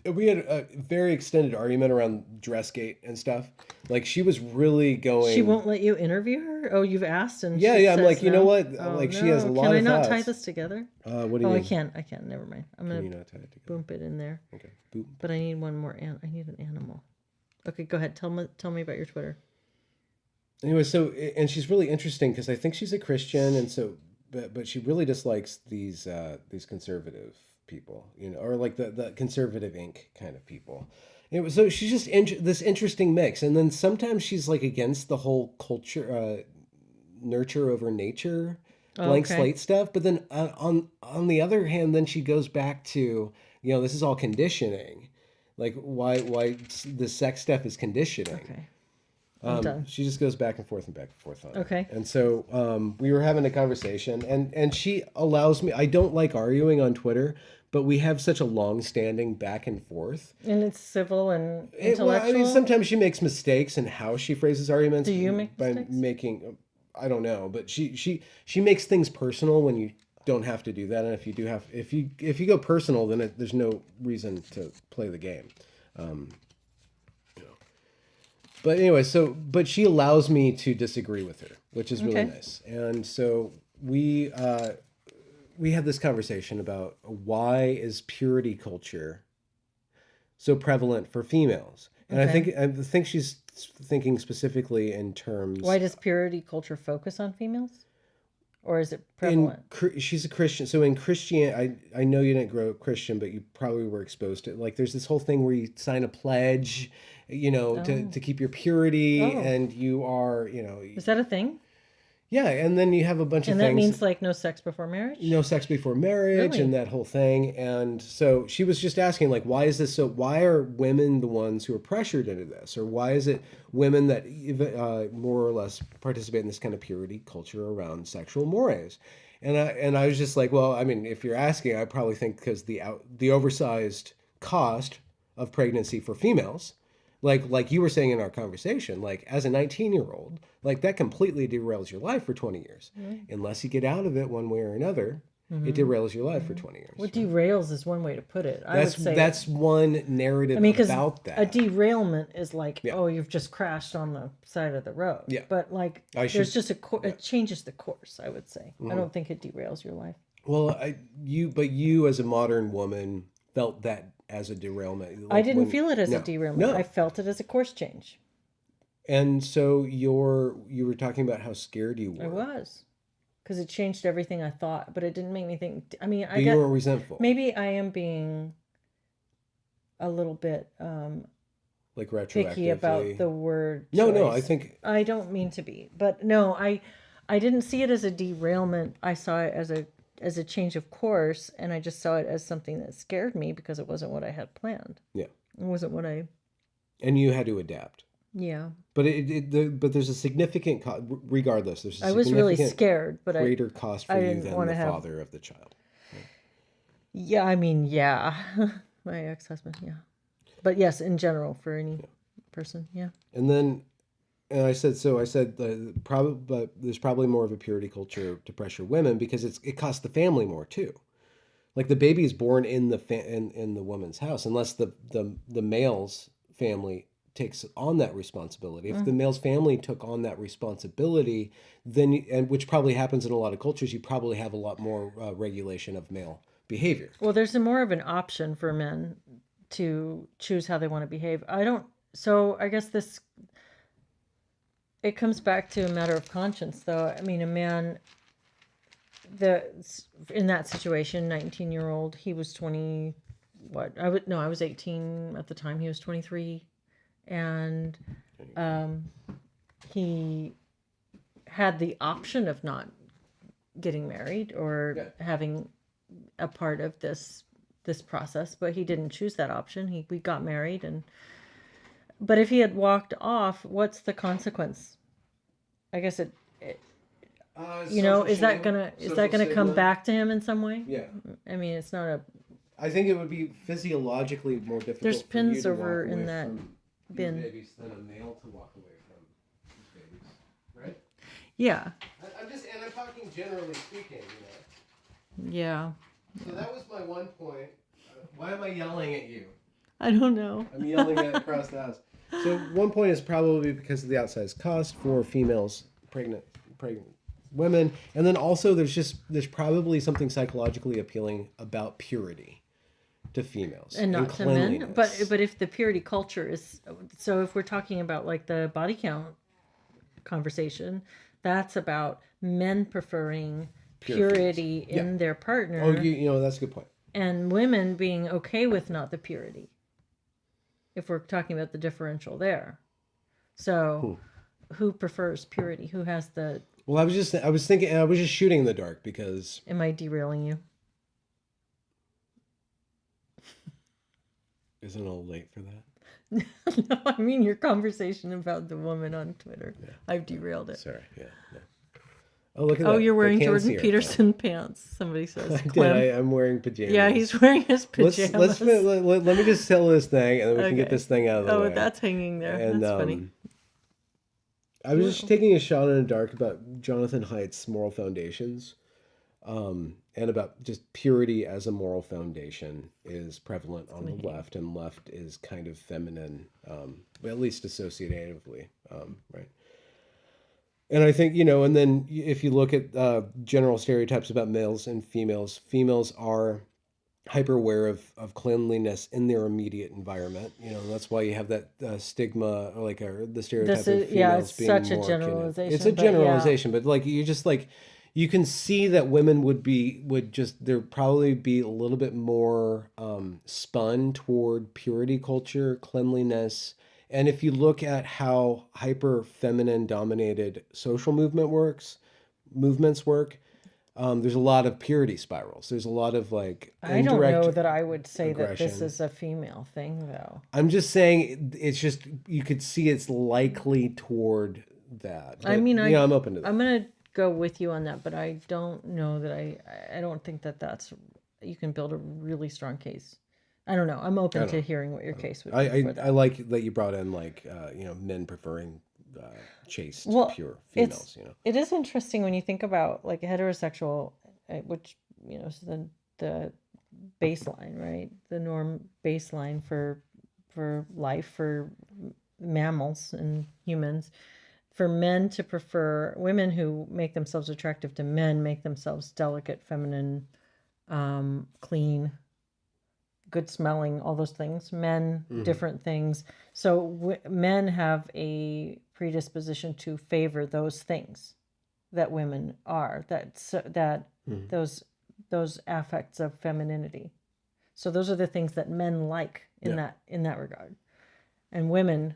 We had a very extended argument around Dressgate and stuff. Like she was really going. she won't let you interview her? Oh, you've asked and Yeah, she I'm says like, you know no? what? Oh, Like she has a lot Can of I not tie thoughts. this together? What do you Oh, mean? I can't. Never mind. I'm Can you gonna not tie it together? boom it in there. Okay. Boom. But I need one more. I need an animal. Okay, go ahead. Tell me about your Twitter. Anyway, so and she's really interesting because I think she's a Christian, and so but she really dislikes these conservative people, you know, or like the conservative Inc. kind of people. So she's just this interesting mix, and then sometimes she's like against the whole culture, nurture over nature, blank Okay. slate stuff. But then on the other hand, then she goes back to, you know, this is all conditioning, like why the sex stuff is conditioning. Okay. I'm done. She just goes back and forth on it. Okay. And so we were having a conversation, and she allows me. I don't like arguing on Twitter, but we have such a long-standing back and forth. And it's civil and Well, I mean, intellectual. sometimes she makes mistakes in how she phrases arguments. Do you make by mistakes? making? I don't know, but she makes things personal when you don't have to do that. And if you do have, if you go personal, then there's no reason to play the game. But anyway, but she allows me to disagree with her, which is really Okay. nice. And so we had this conversation about why is purity culture so prevalent for females. And Okay. I think she's thinking specifically in terms Why does purity culture focus on females? Or is it prevalent? she's a Christian. So in Christian, I know you didn't grow up Christian, but you probably were exposed to it. Like there's this whole thing where you sign a pledge, to keep your purity, Oh. and you are, Is that a thing? yeah, and then you have a bunch of And that things. means like no sex before marriage? No sex before marriage Really? and that whole thing. And so she was just asking, like, why is this so? Why are women the ones who are pressured into this, or why is it women that more or less participate in this kind of purity culture around sexual mores? And I was just like, well, I mean, if you're asking, I probably think because the oversized cost of pregnancy for females, like you were saying in our conversation, like as a 19-year-old, like that completely derails your life for 20 years. Unless you get out of it one way or another, it derails your life for 20 years. What derails is one way to put it. I That's would say that's one narrative because about that. a derailment is like, Yeah. oh, you've just crashed on the side of the road. Yeah. But like, I there's should- just it changes the course. I would say. I don't think it derails your life. Well, you as a modern woman felt that as a derailment. I Like didn't when- feel it as no, a derailment. No. I felt it as a course change. And so you were talking about how scared you were. I was, because it changed everything I thought, but it didn't make me think. I mean, But you were resentful. maybe I am being a little bit Like retroactively. picky about the word. No, choice. I think I don't mean to be, but no, I didn't see it as a derailment. I saw it as a change of course, and I just saw it as something that scared me because it wasn't what I had planned. yeah. It wasn't what I. And you had to adapt. Yeah, But but there's a significant cost. Regardless, there's a I was really significant scared, but greater cost for I you didn't than wanna the have- father of the child. yeah, I mean, yeah, my ex-husband, yeah, but yes, in general for any person, yeah. And I said but there's probably more of a purity culture to pressure women because it costs the family more too. Like the baby is born in in the woman's house unless the male's family takes on that responsibility. If the male's family took on that responsibility, then and which probably happens in a lot of cultures, you probably have a lot more regulation of male behavior. Well, there's more of an option for men to choose how they want to behave. So I guess it comes back to a matter of conscience, though. I mean, a man, in that situation, 19-year-old, he was 20, I was 18 at the time. He was 23, and he had the option of not getting married or having a part of this process, but he didn't choose that option. We got married, but if he had walked off, what's the consequence? I guess is that gonna come back to him in some way? Yeah. I mean, it's not a. I think it would be physiologically more difficult. There's for you pins to over walk in away that from bin. your babies than a male to walk away from his babies, right? Yeah. I'm talking generally speaking, Yeah. So that was my one point. Why am I yelling at you? I don't know. I'm yelling at across the house. So one point is probably because of the outsized cost for females, pregnant women, and then also there's probably something psychologically appealing about purity to females And not to men. cleanliness. But if the purity culture is so, if we're talking about like the body count conversation, that's about men preferring purity in their partner. Oh, that's a good point. And women being okay with not the purity, if we're talking about the differential there. So who prefers purity? Who has the... Well, I was just shooting in the dark because... Am I derailing you? Isn't it a little late for that? No, I mean your conversation about the woman on Twitter. Yeah. I've derailed it. Sorry, yeah. Oh, look at Oh, that. you're They wearing can Jordan see our Peterson pants. Somebody says. phone. I did. Clem. I'm wearing pajamas. Yeah, he's wearing his Let's pajamas. let me just tell this thing, and then we can get Okay. this thing out of the Oh, way. that's hanging there. And That's funny. I was just taking a shot in the dark about Jonathan Haidt's moral foundations, and about just purity as a moral foundation is prevalent on the left, and left is kind of feminine, at least associatively, right? And I think, and then if you look at general stereotypes about males and females, females are hyper aware of cleanliness in their immediate environment. That's why you have that stigma, or like the stereotype of females it's being such a more generalization. It's a but yeah. generalization, but like you can see that women there'd probably be a little bit more spun toward purity culture, cleanliness. And if you look at how hyper feminine dominated social movements work, there's a lot of purity spirals. There's a lot of like I don't indirect know that I would say that this aggression. is a female thing, though. I'm just saying it's just you could see it's likely toward that. But, I mean, I'm open to that. I'm gonna go with you on that, but I don't know that I don't think that that's you can build a really strong case. I don't know. I'm open to hearing what your case would be for that. I like that you brought in like men preferring chaste, pure females. It is interesting when you think about like heterosexual, which is the baseline, right? The norm baseline for life for mammals and humans. For men to prefer women who make themselves attractive to men, make themselves delicate, feminine, clean, good smelling, all those things. Men, different things. So men have a predisposition to favor those things that women are. Those affects of femininity. So those are the things that men like in that regard. And women,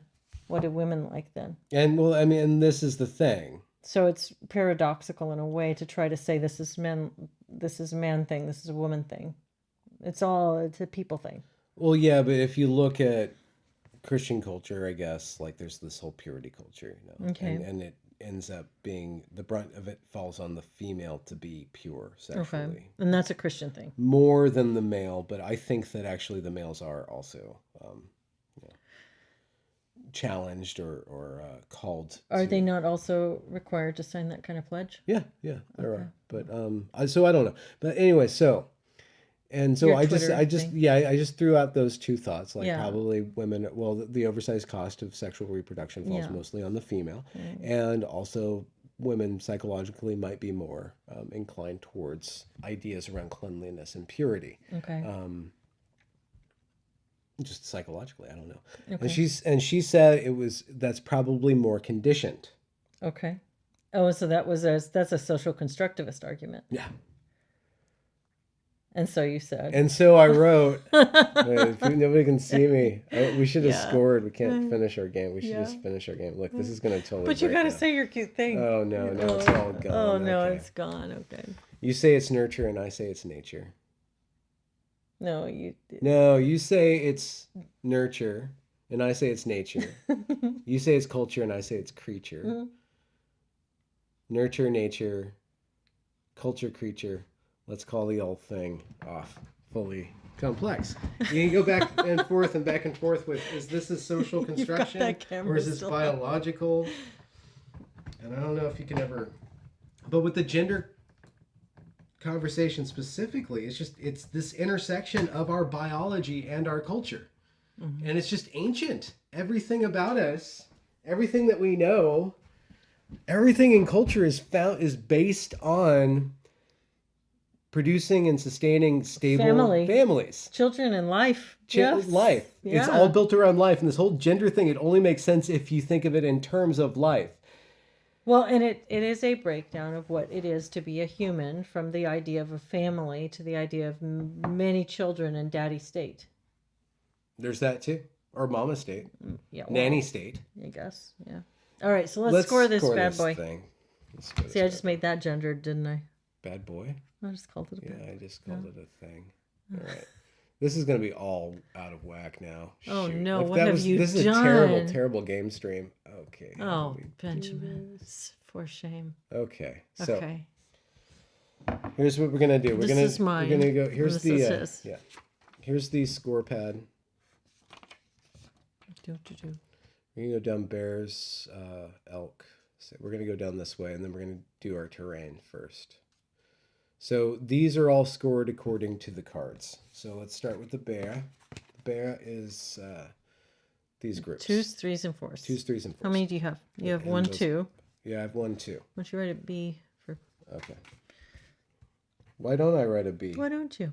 what do women like then? And well, I mean, and this is the thing. So it's paradoxical in a way to try to say this is a man thing, this is a woman thing. It's a people thing. Well, yeah, but if you look at Christian culture, I guess, like there's this whole purity culture, Okay. and it ends up being the brunt of it falls on the female to be pure sexually. Okay. And that's a Christian thing. More than the male, but I think that actually the males are also challenged or called. Are they not also required to sign that kind of pledge? Yeah, there are. But so I don't know. But anyway, so I just threw out those two thoughts. Like probably women. Well, the oversized cost of sexual reproduction falls mostly on the female, and also women psychologically might be more inclined towards ideas around cleanliness and purity. Okay. Just psychologically, I don't know. Okay. And she said that's probably more conditioned. Okay. Oh, so that's a social constructivist argument. Yeah. And so you said. And so I wrote. Wait, nobody can see me. We should have scored. We can't finish our game. We should just finish our game. Look, this is gonna totally. But you gotta say your cute thing. Oh no, it's all gone. Oh no, Okay. it's gone. Okay. You say it's nurture, and I say it's nature. No, you. No, you say it's nurture, and I say it's nature. You say it's culture, and I say it's creature. Mm-hmm. Nurture, nature, culture, creature. Let's call the old thing off. Fully complex. You can go back and forth with, is this a social construction or is this biological? And I don't know if you can ever, but with the gender conversation specifically, it's this intersection of our biology and our culture. Mm-hmm. And it's just ancient. Everything about us, everything that we know, everything in culture is based on producing and sustaining stable families. Children and life. Life. Yeah. It's all built around life. And this whole gender thing, it only makes sense if you think of it in terms of life. Well, and it is a breakdown of what it is to be a human, from the idea of a family to the idea of many children and daddy state. There's that too. Or mama state. Yeah. Nanny state. I guess. Yeah. All right. So let's score this bad boy. See, I just made that gendered, didn't I? Bad boy? I just called it a bad boy. I just called it a thing. All right. This is going to be all out of whack now. Oh, Shoot. no. What have you done? This is a terrible, terrible game stream. Okay. Oh, Benjamin. For shame. Okay. So Okay. here's what we're gonna do. This is mine. We're gonna go. Here's This the is his. yeah. Here's the score pad. Do. We're gonna go down bears, elk. So we're gonna go down this way, and then we're gonna do our terrain first. So these are all scored according to the cards. So let's start with the bear. The bear is these groups. 2s, 3s, and 4s. 2s, 3s, and 4s. How many do you have? You have And 1, those- 2. Yeah, I have 1, 2. Why don't you write a B for? Okay. Why don't I write a B? Why don't you?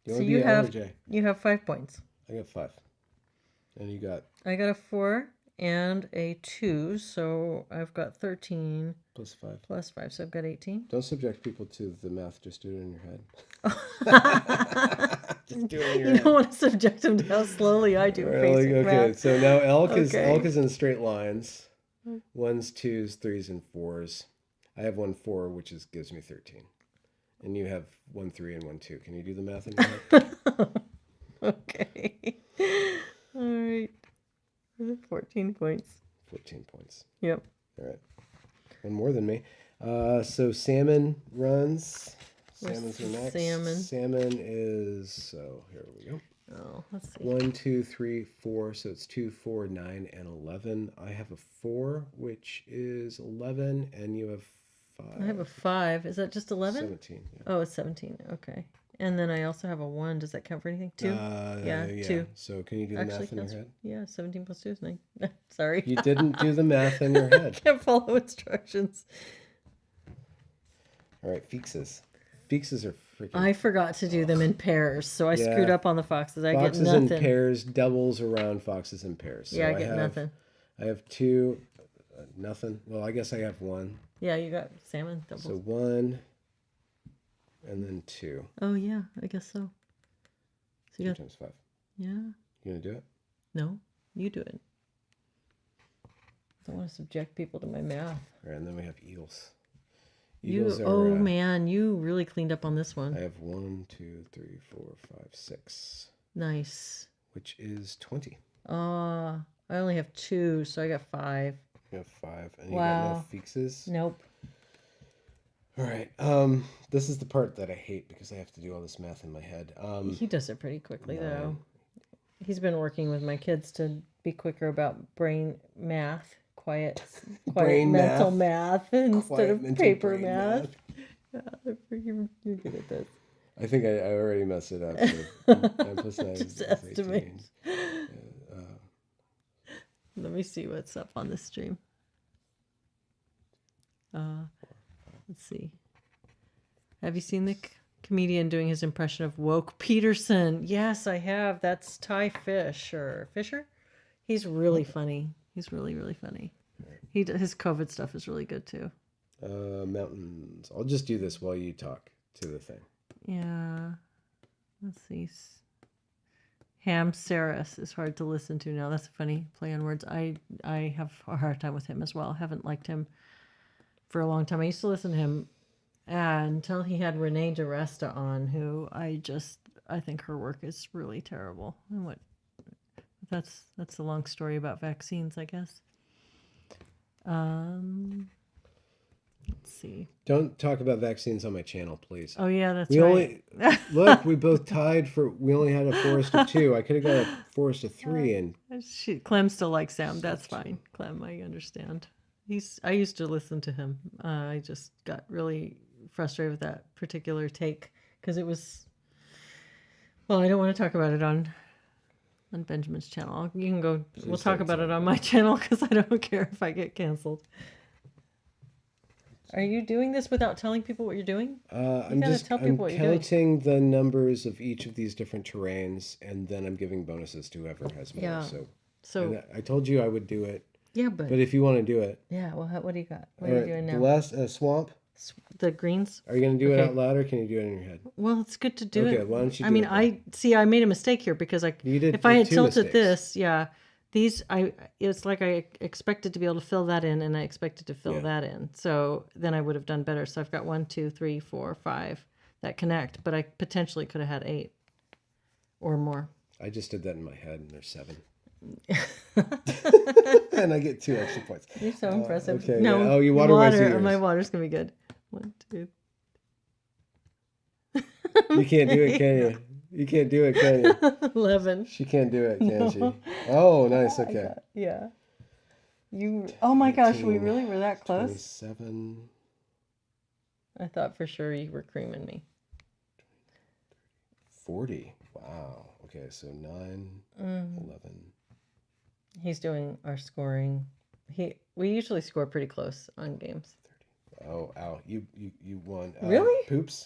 You So want you to be L or have J? you have 5 points. I got 5. And you got I got a 4 and a 2, so I've got 13 plus 5. plus 5, so I've got 18. Don't subject people to the math. Just do it in your head. Just do it in your You head. don't want to subject them to how slowly I do Really? basic Okay, math. so now elk Okay. is in straight lines. 1s, 2s, 3s, and 4s. I have 1 4, which gives me 13. And you have 1 3 and 1 2. Can you do the math in your head? Okay. All right. 14 points. 14 points. Yep. All right. One more than me. So salmon runs. Where's Salmon's the next. salmon? Salmon is, so here we go. Oh, let's see. 1 2 3 4. So it's 2 4 9 and 11. I have a 4, which is 11, and you have 5. I have a 5. Is that just 11? 17. Yeah. Oh, it's 17. Okay. And then I also have a 1. Does that count for anything? 2? Yeah, 2. So can you do the Actually math in your counts. head? Yeah, 17 plus 2 is 9. Sorry. You didn't do the math in your head. Can't follow instructions. All right, fixes. Fixes are freaking. I forgot to do them in pairs, so I screwed Yeah. up on the foxes. I Foxes get in nothing. pairs, doubles around foxes in pairs. So Yeah, I get nothing. I have 2, nothing. Well, I guess I have 1. Yeah, you got salmon doubles. So 1, and then 2. Oh, yeah, I guess so. So 2 you got, times 5. yeah. You gonna do it? No, you do it. Don't want to subject people to my math. All right, and then we have eagles. You, Eagles are. oh man, you really cleaned up on this I one. have 1, 2, 3, 4, 5, 6, Nice. which is 20. I only have 2, so I got 5. You have 5, and you got no Wow. fixes. Nope. All right. This is the part that I hate because I have to do all this math in my head. He does it pretty quickly, though. 9. He's been working with my kids to be quicker about brain math, quiet Brain mental math instead Quiet of mental paper brain math. Yeah, you're good at this. I think I already messed it up. So 9 plus 9 Just is estimate. 18. Let me see what's up on the stream. Let's see. Have you seen the comedian doing his impression of Woke Peterson? Yes, I have. That's Ty Fisher. Fisher? He's really funny. He's really, really funny. His COVID stuff is really good too. Mountains. I'll just do this while you talk to the thing. Yeah. Let's see. Ham Saris is hard to listen to now. That's a funny play on words. I have a hard time with him as well. Haven't liked him for a long time. I used to listen to him until he had Renee DiResta on, who I think her work is really terrible. And that's a long story about vaccines, I guess. Let's see. Don't talk about vaccines on my channel, please. Oh yeah, that's We right. look. We both tied for. We only had a 4:2. I could have got a 4:3, and Clem still likes Sam. That's fine. Clem, I understand. I used to listen to him. I just got really frustrated with that particular take because it was. Well, I don't want to talk about it on Benjamin's channel. You can go. We'll talk about it on my channel because I don't care if I get canceled. Are you doing this without telling people what you're doing? I'm gotta tell people what you're doing. counting the numbers of each of these different terrains, and then I'm giving bonuses to whoever has more. Yeah. So and I told you I would do it, yeah, but if you want to do it, yeah. Well, what do you got? What are you doing the now? last swamp. The greens. Are you going to do it Okay. out loud, or can you do it in your head? Well, it's good to do it. Okay, why don't you I do mean, it I made a mistake here because You did if I had two tilted mistakes. this, yeah, it's like I expected to be able to fill that in, and I expected to fill Yeah. that in. So then I would have done better. So I've got 1, 2, 3, 4, 5 that connect, but I potentially could have had 8 or more. I just did that in my head, and there's 7. And I get 2 extra points. You're so impressive. Okay. No, Yeah. Oh, you your water my Oh, my ears. water's gonna be good. 1, 2. You can't do it, can you? You can't do it, can you? 11. She can't do it, can No. she? Oh, nice. I Okay. got, yeah. You. Oh my gosh, we 18, really were that close. 27. I thought for sure you were creaming me. 40. Wow. Okay, so 9, 11. He's doing our scoring. We usually score pretty close on games. 30. Oh, ow. You won. Really? Poops?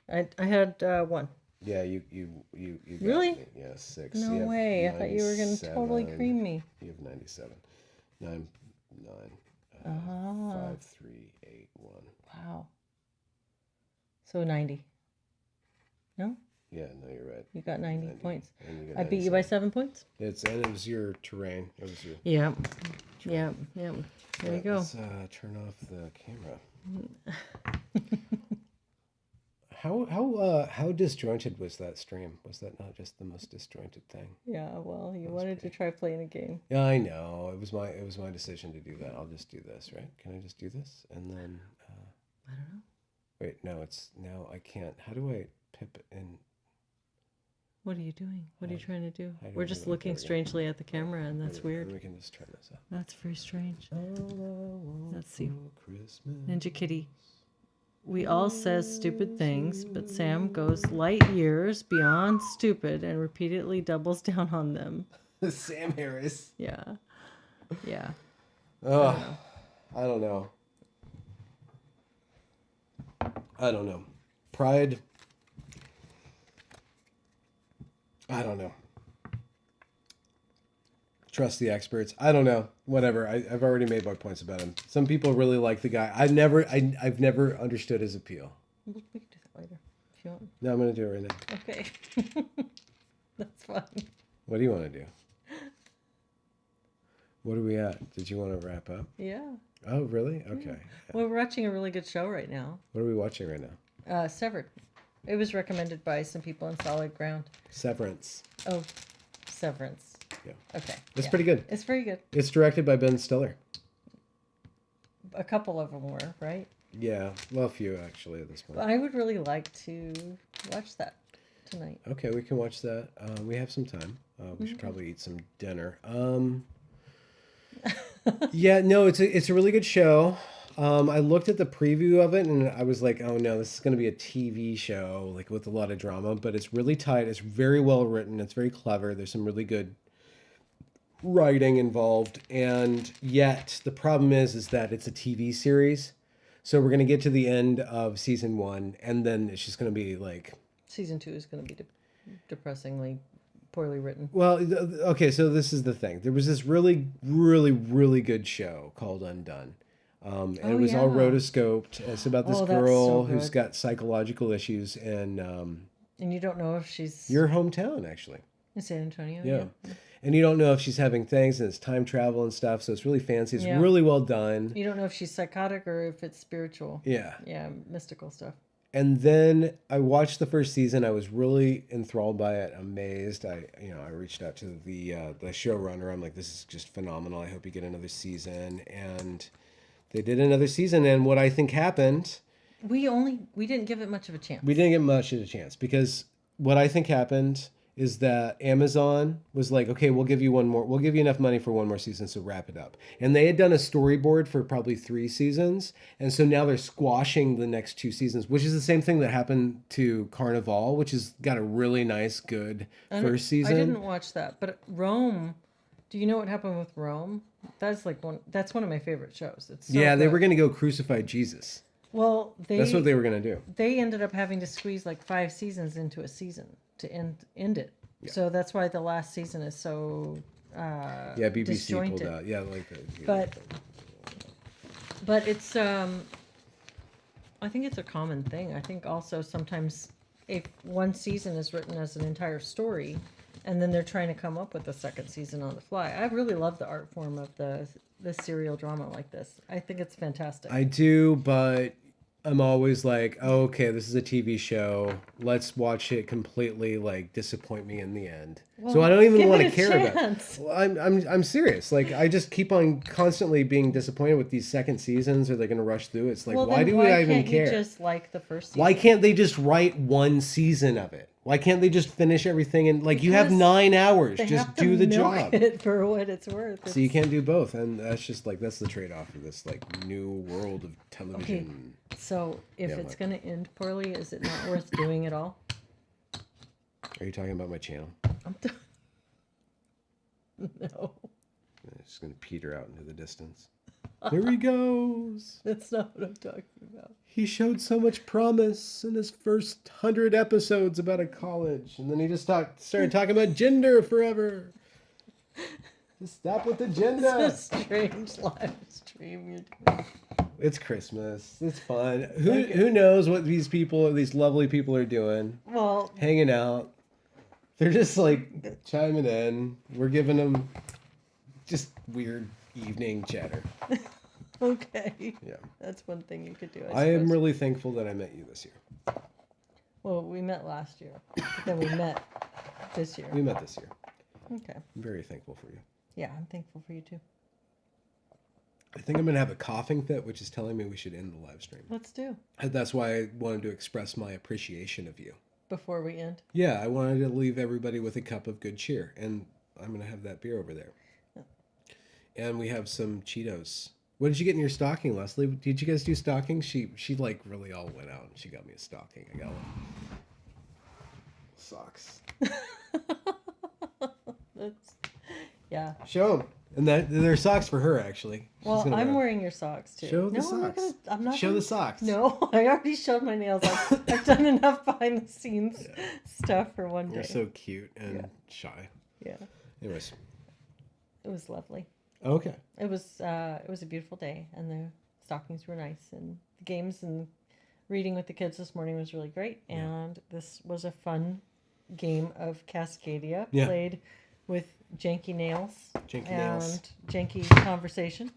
I had 1. Yeah, you got Really? me. Yeah, 6. No You have way. I thought you were gonna totally 97. cream me. You have 97. 9, 9. Ah. 5, 3, 8, 1. Wow. So 90. No? Yeah, no, you're right. You got 90 points. And you got I beat you by 97. 7 points? And it was your terrain. It was your. Yeah. Yeah. Yeah. There you go. Let's turn off the camera. How disjointed was that stream? Was that not just the most disjointed thing? Yeah, well, you wanted to try playing a game. Yeah, I know. It was my decision to do that. I'll just do this, right? Can I just do this and then? I don't know. Wait, no, I can't. How do I pip in? What are you doing? What are you trying to do? I don't We're just know. looking There we go. strangely at the camera, and that's weird. We can just turn this up. That's very strange. Let's see. Christmas. Ninja Kitty. We all says stupid things, but Sam goes light years beyond stupid and repeatedly doubles down on them. Sam Harris. Yeah. Yeah. Oh, I don't know. Pride. I don't know. Trust the experts. I don't know. Whatever. I've already made my points about him. Some people really like the guy. I've never understood his appeal. We can do that later if you want. No, I'm gonna do it right now. Okay. That's fine. What do you want to do? What are we at? Did you want to wrap up? Yeah. Oh, really? Okay. Yeah. Well, we're watching a really good show right now. What are we watching right now? Severed. It was recommended by some people on Solid Ground. Severance. Oh, Severance. Yeah. Okay. It's yeah. pretty good. It's very good. It's directed by Ben Stiller. A couple of them were, right? Yeah. Well, a few actually at this point. I would really like to watch that tonight. Okay, we can watch that. We have some time. We should probably eat some dinner. Yeah, no, it's a really good show. I looked at the preview of it and I was like, oh no, this is going to be a TV show, like with a lot of drama, but it's really tight. It's very well written. It's very clever. There's some really good writing involved. And yet the problem is that it's a TV series. So we're going to get to the end of season 1 and then it's just going to be like... Season 2 is going to be depressingly poorly written. Well, okay, so this is the thing. There was this really, really, really good show called Undone. And it was all rotoscoped. It's about this girl who's got psychological issues and you don't know if she's... Your hometown, actually. In San Antonio? Yeah. And you don't know if she's having things and it's time travel and stuff, so it's really fancy. It's really well done. You don't know if she's psychotic or if it's spiritual. Yeah. Yeah, mystical stuff. And then I watched the first season. I was really enthralled by it, amazed. I reached out to the showrunner. I'm like, this is just phenomenal. I hope you get another season. And they did another season. And what I think happened... We didn't give it much of a chance. We didn't get much of a chance because what I think happened is that Amazon was like, okay, we'll give you one more. We'll give you enough money for one more season, so wrap it up. And they had done a storyboard for probably 3 seasons. And so now they're squashing the next 2 seasons, which is the same thing that happened to Carnival, which has got a really nice, good first season. I didn't watch that. But Rome, do you know what happened with Rome? That's one of my favorite shows. It's so they were going to go crucify Jesus. Well, that's what they were going to do. They ended up having to squeeze like 5 seasons into a season to end it. Yeah. So that's why the last season is so BBC disjointed. Pulled out. Yeah, like that. But it's I think it's a common thing. I think also sometimes if one season is written as an entire story and then they're trying to come up with a second season on the fly. I really love the art form of the serial drama like this. I think it's fantastic. I do, but I'm always like, oh, okay, this is a TV show. Let's watch it completely like disappoint me in the end. So I don't even give want to it a care about it. chance. Well, I'm serious. Like I just keep on constantly being disappointed with these second seasons. Are they going to rush through? It's like, Well, why then do why I even can't you care? just like the first season? Why can't they just write one season of it? Why can't they just finish everything and like you have Because 9 hours? They Just have to do the milk job. it for what it's worth. So you can't do both, and that's just like that's the trade-off of this like new world of television. So if Yeah, it's what? going to end poorly, is it not worth doing at all? Are you talking about my channel? No, It's going to peter out into the distance. There he goes. that's not what I'm talking about. He showed so much promise in his first 100 episodes about a college, and then he just started talking about gender forever. Just stop with the gender. It's a strange live stream you're doing. It's Christmas. It's fun. Who knows what these lovely people are doing? Well, Hanging out. They're just like chiming in. We're giving them just weird evening chatter. okay. Yeah. That's one thing you could do. I am suppose. really thankful that I met you this year. Well, we met last year, but then we met this year. We met this year. Okay. I'm very thankful for you. Yeah, I'm thankful for you too. I think I'm going to have a coughing fit, which is telling me we should end the live stream. Let's do And that's why I wanted to express my appreciation of you. before we end. Yeah, I wanted to leave everybody with a cup of good cheer, and I'm going to have that beer over there. And we have some Cheetos. What did you get in your stocking, Leslie? Did you guys do stockings? She like really all went out and she got me a stocking. I got socks. Yeah. Show them. And they're socks for her, actually. She's Well, gonna I'm wear wearing your socks too. Show the no, socks. I'm not Show gonna, the socks. No, I already showed my nails. I've done enough behind the scenes stuff for one day. You're so cute and shy. Yeah. Anyways. It was lovely. Okay. It was a beautiful day, and the stockings were nice, and the games and reading with the kids this morning was really great. And this was a fun game of Cascadia played with janky nails and janky conversation.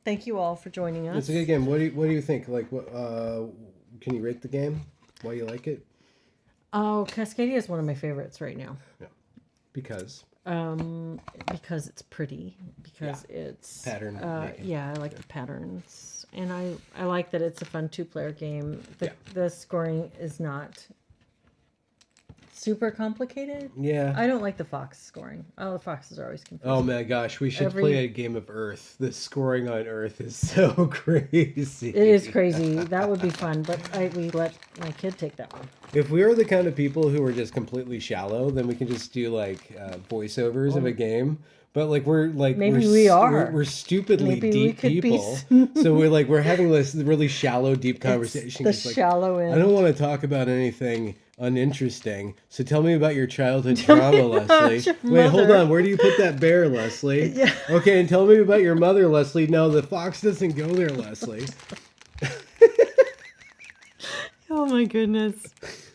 Thank you all for joining us. It's a good game. What do you think? Like, what? Can you rate the game? Why you like it? Oh, Cascadia is one of my favorites right now. Yeah. Because it's pretty, because it's pattern making. yeah, I like the patterns, and I like that it's a fun 2-player game. The scoring is not super complicated. Yeah. I don't like the fox scoring. Oh, the foxes are always confusing. Oh my gosh, we should play a game of Earth. The scoring on Earth is so crazy. It is crazy. That would be fun, but we let my kid take that one. If we are the kind of people who are just completely shallow, then we can just do like voiceovers of a game. But like Maybe we are. We're stupidly Maybe we deep could be people. So we're having this really shallow, deep conversation. It's the It's shallow end. I don't want to talk about anything uninteresting. So tell me about your childhood drama, Leslie. Wait, hold on. Where do you put that bear, Leslie? Yeah. Okay, and tell me about your mother, Leslie. No, the fox doesn't go there, Leslie. Oh my goodness.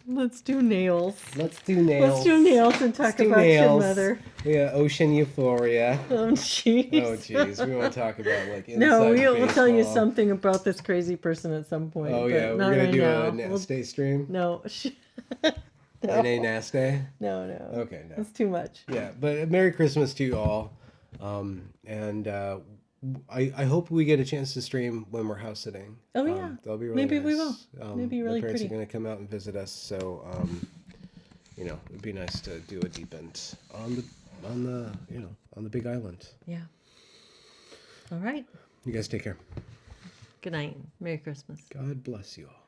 Let's do nails. Let's do nails. Let's do nails and talk about your mother. Yeah, ocean euphoria. Oh jeez. Oh jeez, we want to talk about like inside No, we'll tell you baseball. something about this crazy person at some point. Oh but yeah, we're not gonna right do now. a Naste stream. No. No. Naste. No. Okay, no. It's too much. Yeah, but Merry Christmas to you all, and I hope we get a chance to stream when we're house sitting. Oh yeah, that'll be really maybe nice. we will. Maybe really my parents pretty. are going to come out and visit us, so it'd be nice to do a deep end on the Big Island. Yeah. All right. You guys take care. Good night. Merry Christmas. God bless you all.